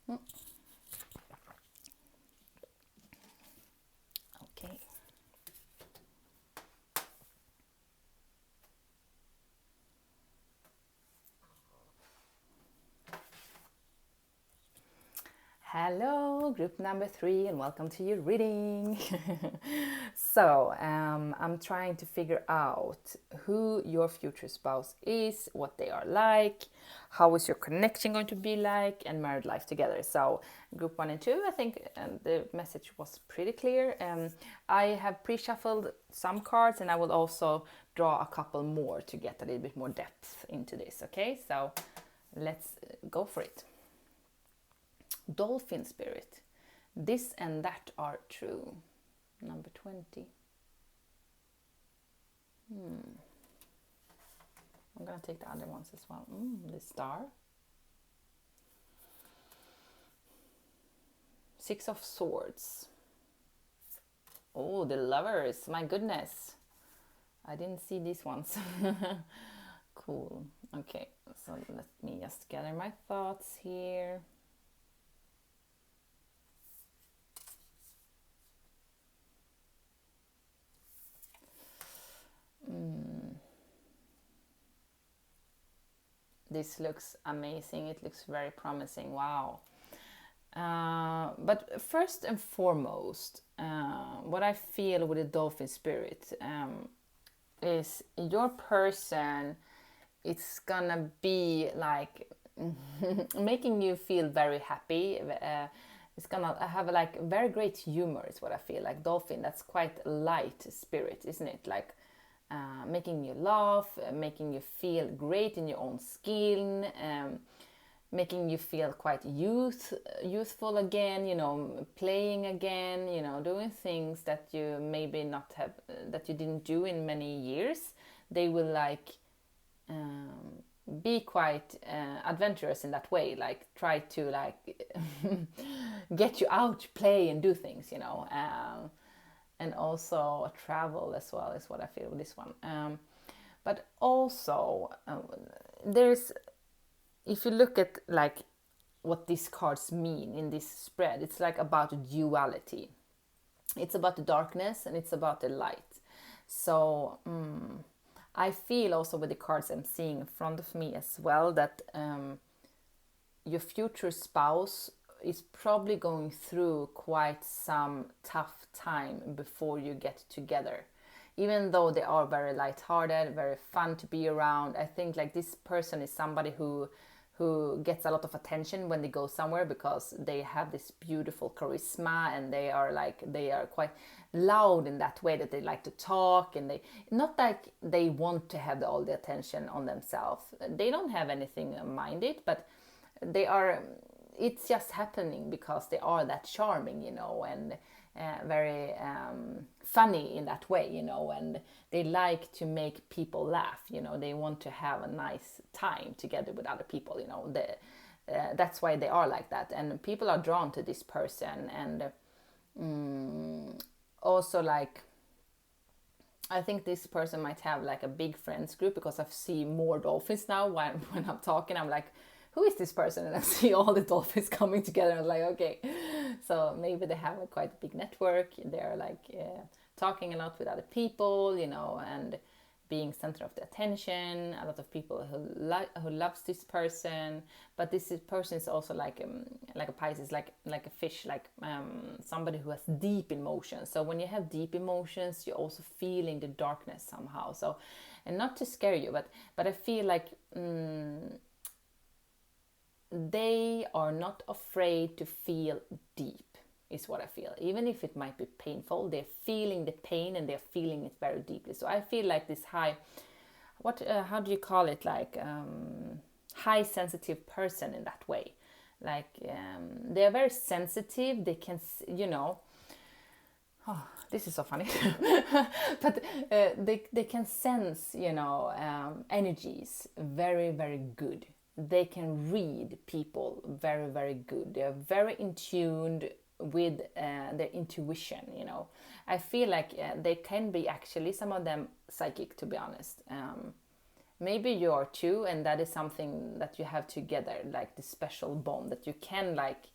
Okay. Hello, group number 3, and welcome to your reading. So, I'm trying to figure out who your future spouse is, what they are like, how is your connection going to be like, and married life together. So, group 1 and 2, I think the message was pretty clear. I have pre-shuffled some cards, and I will also draw a couple more to get a little bit more depth into this. Okay, so let's go for it. Dolphin spirit. This and that are true. Number 20. I'm going to take the other ones as well. The star. 6 of swords. Oh, the lovers. My goodness. I didn't see these ones. Cool. Okay, so let me just gather my thoughts here. This looks amazing. It looks very promising. Wow. But first and foremost, what I feel with the dolphin spirit is your person, it's gonna be like making you feel very happy. It's gonna have like very great humor is what I feel. Like dolphin, that's quite light spirit, isn't it? Like making you laugh, making you feel great in your own skin, making you feel quite youthful again, playing again, doing things that you maybe not have, that you didn't do in many years. They will like be quite adventurous in that way, like try to like get you out to play and do things, and also travel as well is what I feel with this one. But also there's, if you look at like what these cards mean in this spread, it's like about duality. It's about the darkness and it's about the light. So I feel also with the cards I'm seeing in front of me as well that your future spouse is probably going through quite some tough time before you get together. Even though they are very lighthearted, very fun to be around, I think like this person is somebody who gets a lot of attention when they go somewhere because they have this beautiful charisma and they are quite loud in that way that they like to talk, and they not like they want to have all the attention on themselves. They don't have anything minded, but they are, it's just happening because they are that charming, and very funny in that way, and they like to make people laugh, they want to have a nice time together with other people, that's why they are like that, and people are drawn to this person. And also like I think this person might have like a big friends group, because I see more dolphins now when I'm talking. I'm like, who is this person? And I see all the dolphins coming together. I'm like, okay, so maybe they have a quite big network. They're like talking a lot with other people, and being center of the attention. A lot of people who loves this person, but this person is also like a Pisces, like a fish, like somebody who has deep emotions. So when you have deep emotions, you're also feeling the darkness somehow. So, and not to scare you, but I feel like they are not afraid to feel deep, is what I feel. Even if it might be painful, they're feeling the pain and they're feeling it very deeply. So I feel like this high, how do you call it, like high sensitive person in that way. Like they're very sensitive. They can, oh, this is so funny. But they can sense, energies very, very good. They can read people very, very good. They're very in tuned with their intuition, I feel like they can be actually, some of them, psychic, to be honest. maybe you are too, and that is something that you have together, like this special bond that you can like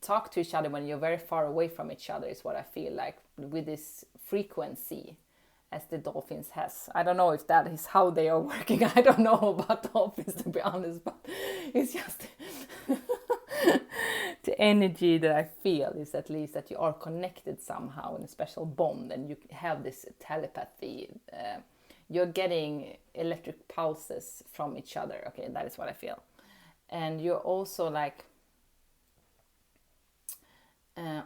talk to each other when you're very far away from each other, is what I feel like, with this frequency as the dolphins has. I don't know if that is how they are working. I don't know about dolphins, to be honest, but it's just the energy that I feel is at least that you are connected somehow in a special bond, and you have this telepathy. You're getting electric pulses from each other. Okay, that is what I feel. And you're also like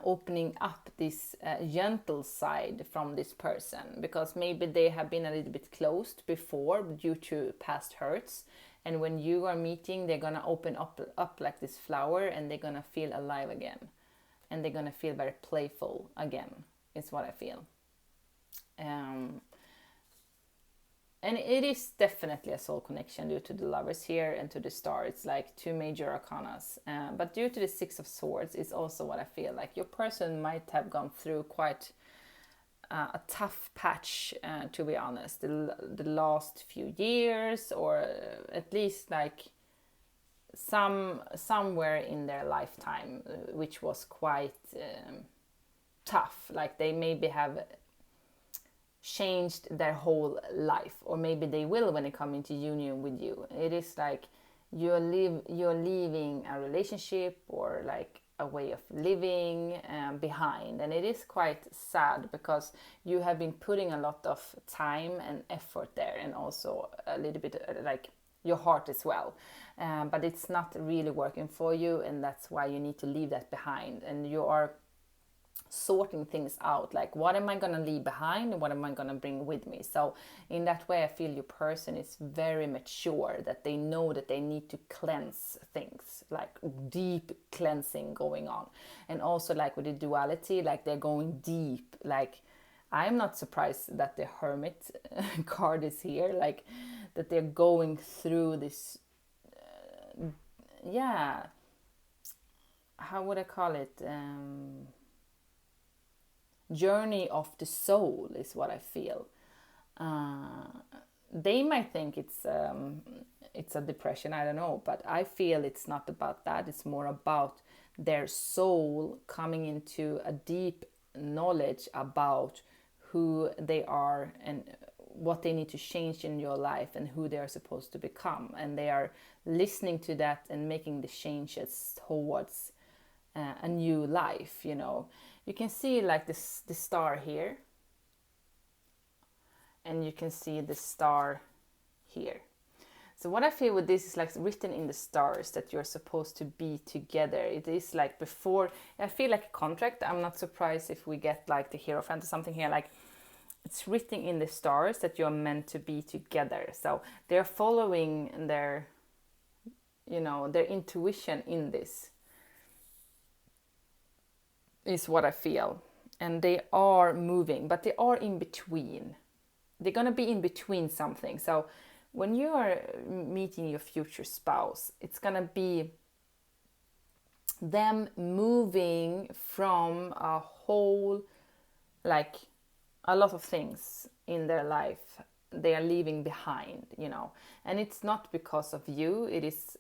opening up this gentle side from this person, because maybe they have been a little bit closed before due to past hurts, and when you are meeting, they're gonna open up like this flower, and they're gonna feel alive again, and they're gonna feel very playful again, is what I feel. And it is definitely a soul connection due to the lovers here and to the star. It's like two major arcanas. But due to the Six of Swords, it's also what I feel like your person might have gone through quite a tough patch, to be honest, the last few years, or at least like somewhere in their lifetime, which was quite tough. Like they maybe have changed their whole life, or maybe they will when they come into union with you. It is like you're leaving a relationship or like a way of living behind, and it is quite sad because you have been putting a lot of time and effort there, and also a little bit like your heart as well, but it's not really working for you, and that's why you need to leave that behind. And you are sorting things out, like what am I going to leave behind and what am I going to bring with me. So in that way I feel your person is very mature, that they know that they need to cleanse things, like deep cleansing going on. And also like with the duality, like they're going deep. Like I'm not surprised that the Hermit card is here, like that they're going through this how would I call it, journey of the soul, is what I feel. They might think it's a depression, I don't know, but I feel it's not about that. It's more about their soul coming into a deep knowledge about who they are and what they need to change in your life and who they are supposed to become, and they are listening to that and making the changes towards a new life. You can see like this the star here, and you can see the star here. So what I feel with this is like written in the stars that you're supposed to be together. It is like before, I feel like a contract. I'm not surprised if we get like the Hierophant or something here, like it's written in the stars that you're meant to be together. So they're following their intuition in this, is what I feel. And they are moving, but they are in between. They're going to be in between something. So when you are meeting your future spouse, it's going to be them moving from a whole, like a lot of things in their life they are leaving behind, and it's not because of you. It is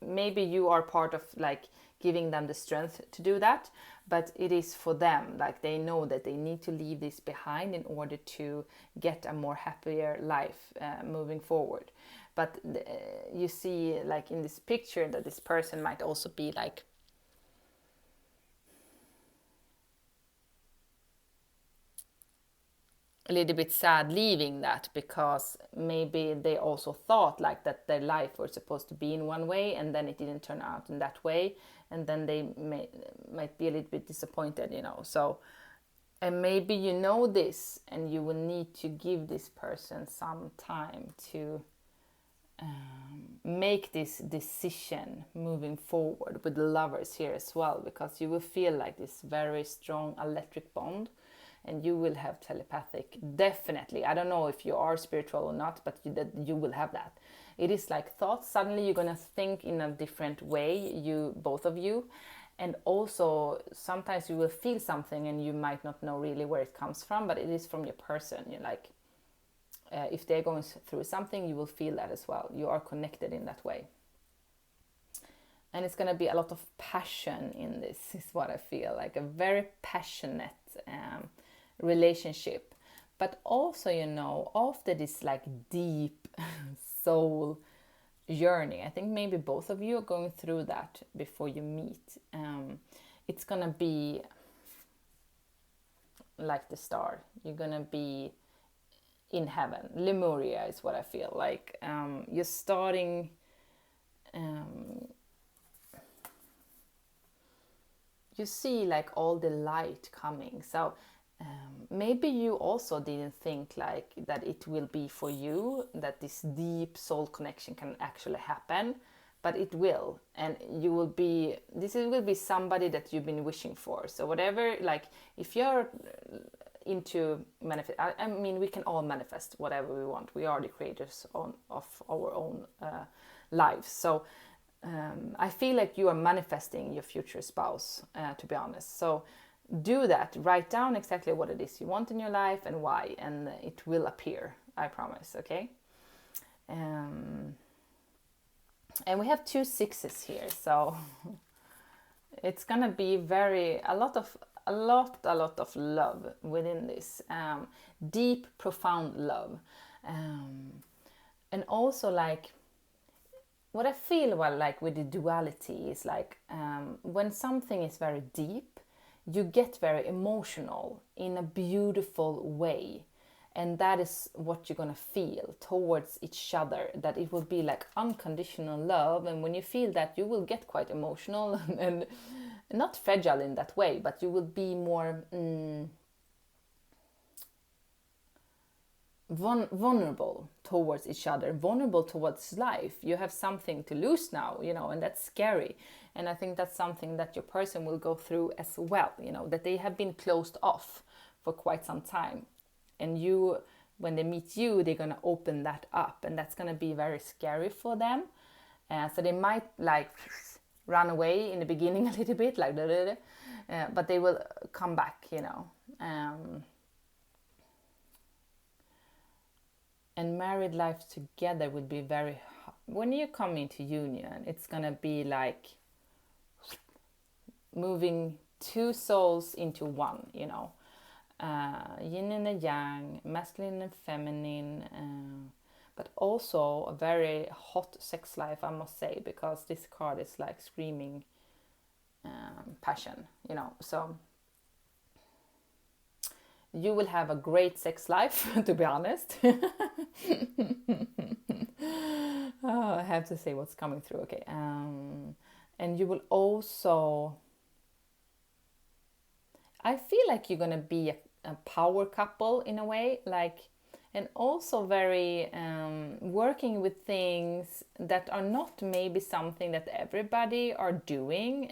maybe you are part of like giving them the strength to do that, but it is for them, like they know that they need to leave this behind in order to get a more happier life moving forward. But you see like in this picture that this person might also be like a little bit sad leaving that, because maybe they also thought like that their life was supposed to be in one way, and then it didn't turn out in that way, and then they might be a little bit disappointed. So, and maybe this, and you will need to give this person some time to make this decision moving forward with the lovers here as well, because you will feel like this very strong electric bond, and you will have telepathic, definitely. I don't know if you are spiritual or not, but you will have that. It is like thoughts. Suddenly you're going to think in a different way, both of you. And also sometimes you will feel something and you might not know really where it comes from, but it is from your person. You're like, if they're going through something, you will feel that as well. You are connected in that way. And it's going to be a lot of passion in this, is what I feel, like a very passionate relationship. But also, after this like deep soul journey, I think maybe both of you are going through that before you meet. It's going to be like the star. You're going to be in heaven. Lemuria is what I feel like. You're starting... you see like all the light coming. So maybe you also didn't think like that it will be for you, that this deep soul connection can actually happen, but it will. And you will be, will be somebody that you've been wishing for. So whatever, like if you're into manifest, I mean, we can all manifest whatever we want. We are the creators of our own lives. So I feel like you are manifesting your future spouse, to be honest. So do that. Write down exactly what it is you want in your life and why, and it will appear. I promise. Okay. And we have 2 6s here, so it's gonna be a lot of love within this, deep, profound love, and also like. What I feel like with the duality is like when something is very deep, you get very emotional in a beautiful way. And that is what you're going to feel towards each other, that it will be like unconditional love. And when you feel that, you will get quite emotional and not fragile in that way, but you will be more... vulnerable towards each other, vulnerable towards life. You have something to lose now, and that's scary. And I think that's something that your person will go through as well, that they have been closed off for quite some time. And you, when they meet you, they're going to open that up, and that's going to be very scary for them. So they might like run away in the beginning a little bit, like but they will come back, And married life together would be very... When you come into union, it's going to be like moving 2 souls into one, yin and a yang, masculine and feminine, but also a very hot sex life, I must say, because this card is like screaming passion, so... You will have a great sex life, to be honest. I have to say what's coming through, okay. And you will also... I feel like you're going to be a power couple in a way, like, and also very working with things that are not maybe something that everybody are doing.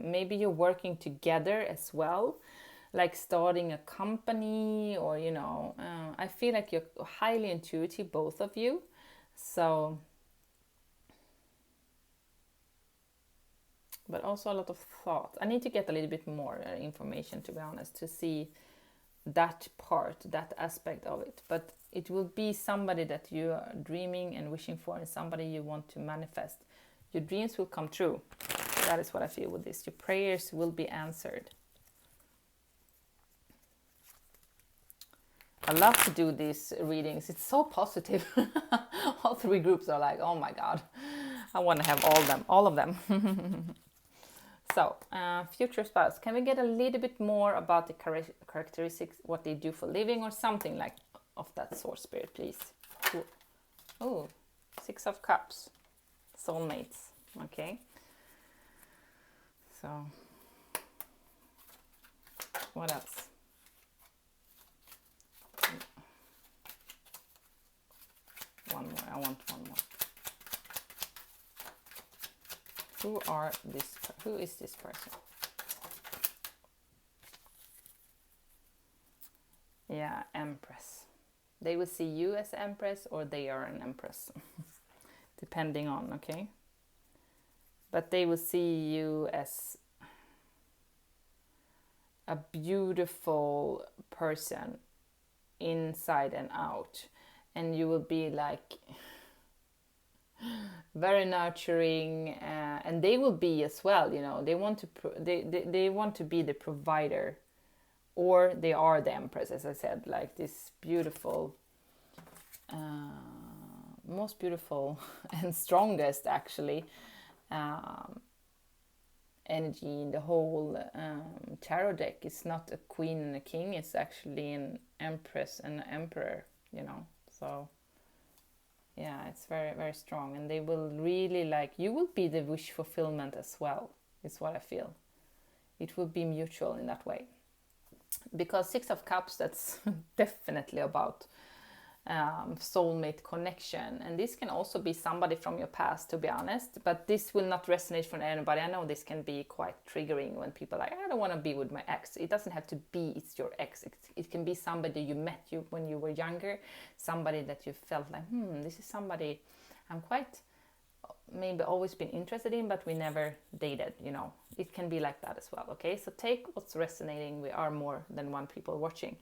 Maybe you're working together as well, like starting a company, or I feel like you're highly intuitive, both of you. So, but also a lot of thought. I need to get a little bit more information, to be honest, to see that part, that aspect of it. But it will be somebody that you are dreaming and wishing for, and somebody you want to manifest. Your dreams will come true. That is what I feel with this. Your prayers will be answered. I love to do these readings. It's so positive. All 3 groups are like, oh my God, I want to have all of them. So, future spouse. Can we get a little bit more about the characteristics, what they do for living, or something like of that sort, Spirit, please? Oh, 6 of Cups. Soulmates. Okay. So, what else? One more. I want one more. Who is this person? Yeah, Empress. They will see you as Empress, or they are an Empress. Depending on, okay? But they will see you as a beautiful person inside and out. and you will be like very nurturing, and they will be as well, you know, they want to they want to be the provider, or they are the empress, as I said, like this beautiful, most beautiful and strongest actually energy in the whole tarot deck. It's not a queen and a king, it's actually an empress and an emperor, you know. So yeah, it's very, very strong, and they will really, like, you will be the wish fulfillment as well, is what I feel. It will be mutual in that way, because Six of Cups, that's definitely about soulmate connection, and this can also be somebody from your past, to be honest, but this will not resonate for anybody. I know this can be quite triggering when people are like, I don't want to be with my ex. It doesn't have to be it's your ex. It can be somebody you met when you were younger, somebody that you felt like, this is somebody I'm quite maybe always been interested in, but we never dated, you know. It can be like that as well. Okay, so take what's resonating. We are more than one people watching.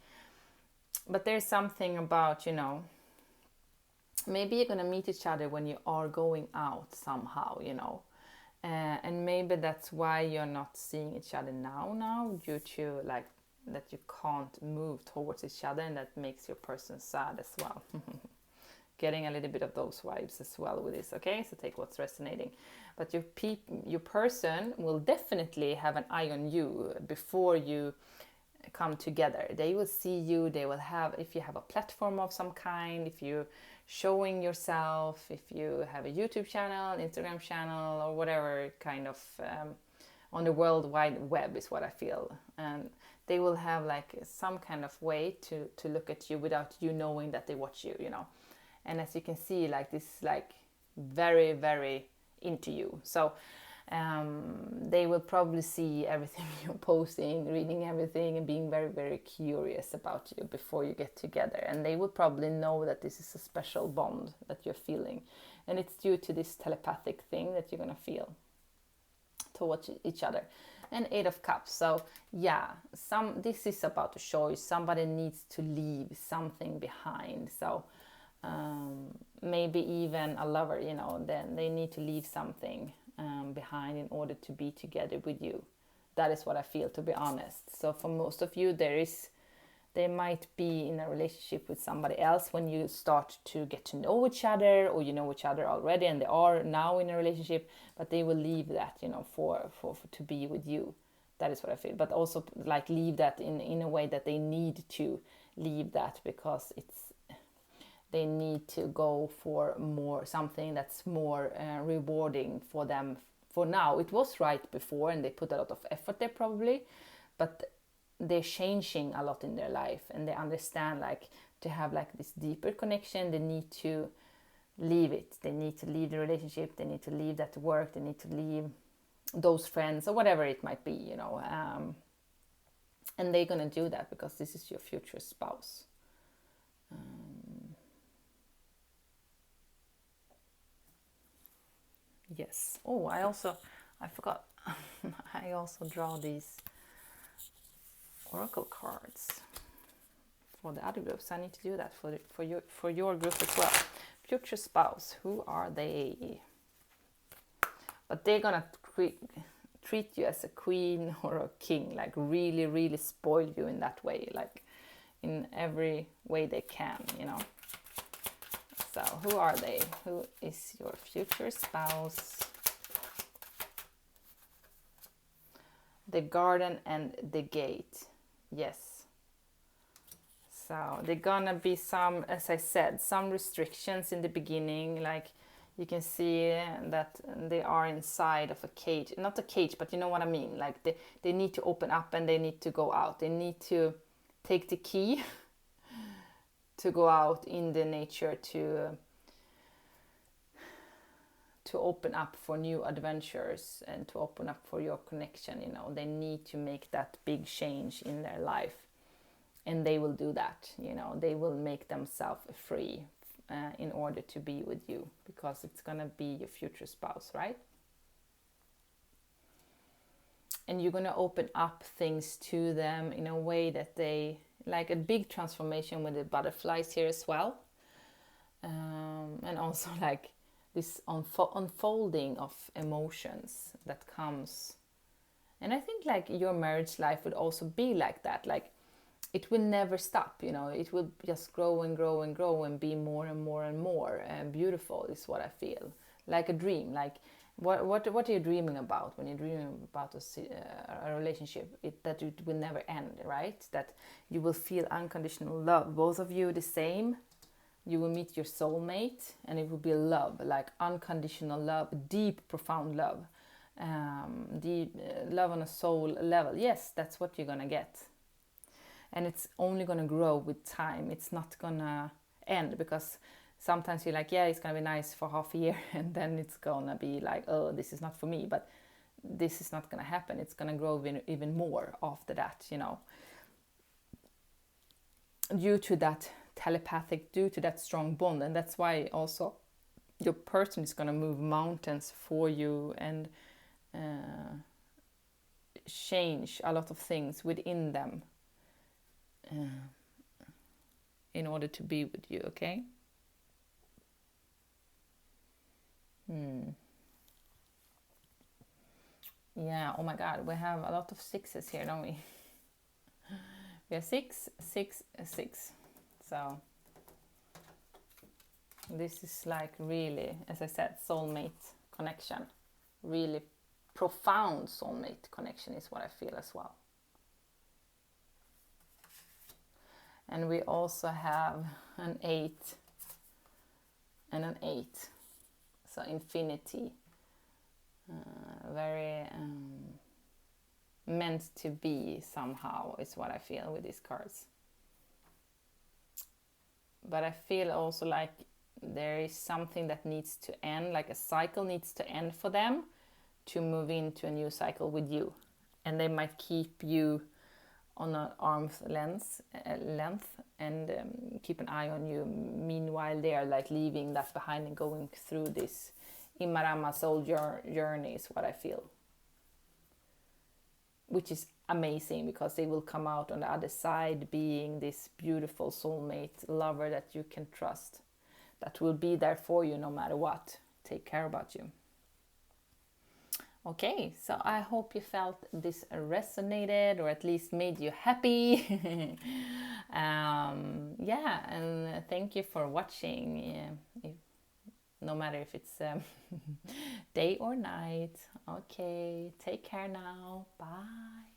But there's something about, you know, maybe you're going to meet each other when you are going out somehow, you know. And maybe that's why you're not seeing each other now, due to like that you can't move towards each other, and that makes your person sad as well. Getting a little bit of those vibes as well with this, okay? So take what's resonating. But your person will definitely have an eye on you before you come together. They will see you, they will have, if you have a platform of some kind, if you're showing yourself, if you have a YouTube channel, Instagram channel, or whatever kind of on the World Wide Web is what I feel. And they will have like some kind of way to look at you without you knowing that they watch you, you know. And as you can see, like this is like very, very into you. So they will probably see everything you're posting, reading everything, and being very, very curious about you before you get together. And they will probably know that this is a special bond that you're feeling. And it's due to this telepathic thing that you're going to feel towards each other. And Eight of Cups. So yeah, this is about a choice. Somebody needs to leave something behind. So maybe even a lover, you know, then they need to leave something behind in order to be together with you. That is what I feel, to be honest. So for most of you, they might be in a relationship with somebody else when you start to get to know each other, or you know each other already and they are now in a relationship, but they will leave that, you know, for to be with you. That is what I feel. But also like leave that in a way that they need to leave that, because they need to go for more, something that's more rewarding for them. For now, it was right before, and they put a lot of effort there probably, but they're changing a lot in their life, and they understand, like, to have like this deeper connection, they need to leave it. They need to leave the relationship. They need to leave that work. They need to leave those friends, or whatever it might be, you know. And they're gonna do that because this is your future spouse. Yes. Oh, I forgot. I also draw these oracle cards for the other groups. I need to do that for your group as well. Future spouse, who are they? But they're gonna treat you as a queen or a king, like really, really spoil you in that way, like in every way they can, you know. So who are they? Who is your future spouse? The garden and the gate. Yes. So they're gonna be some, as I said, some restrictions in the beginning. Like you can see that they are inside of a cage. Not a cage, but you know what I mean. Like they need to open up and they need to go out. They need to take the key to go out in the nature to open up for new adventures and to open up for your connection, you know. They need to make that big change in their life, and they will do that, you know. They will make themselves free in order to be with you, because it's gonna be your future spouse, right? And you're gonna open up things to them in a way that they, like a big transformation with the butterflies here as well. And also like this unfolding of emotions that comes. And I think like your marriage life would also be like that. Like it will never stop, you know, it will just grow and grow and grow and be more and more and more and beautiful is what I feel. Like a dream. Like what are you dreaming about when you're dreaming about a relationship? That it will never end, right? That you will feel unconditional love, both of you the same. You will meet your soulmate and it will be love, like unconditional love, deep profound love, deep love on a soul level. Yes, that's what you're gonna get. And it's only gonna grow with time. It's not gonna end, because sometimes you're like, yeah, it's gonna be nice for half a year and then it's gonna be like, oh, this is not for me. But this is not gonna happen. It's gonna grow even more after that, you know, due to that telepathic, due to that strong bond. And that's why also your person is gonna move mountains for you and change a lot of things within them in order to be with you, okay? Yeah, oh my god, we have a lot of sixes here, don't we? We have 6, 6, 6. So this is like really, as I said, soulmate connection. Really profound soulmate connection is what I feel as well. And we also have an 8 and an 8. So infinity. Very meant to be somehow is what I feel with these cards. But I feel also like there is something that needs to end, like a cycle needs to end for them to move into a new cycle with you. And they might keep you on an arm's length and keep an eye on you. Meanwhile, they are like leaving that behind and going through this Imarama soul journey is what I feel. Which is amazing, because they will come out on the other side being this beautiful soulmate lover that you can trust. That will be there for you no matter what. Take care about you. Okay, so I hope you felt this resonated, or at least made you happy. Yeah, and thank you for watching. No matter if it's day or night. Okay, take care now. Bye.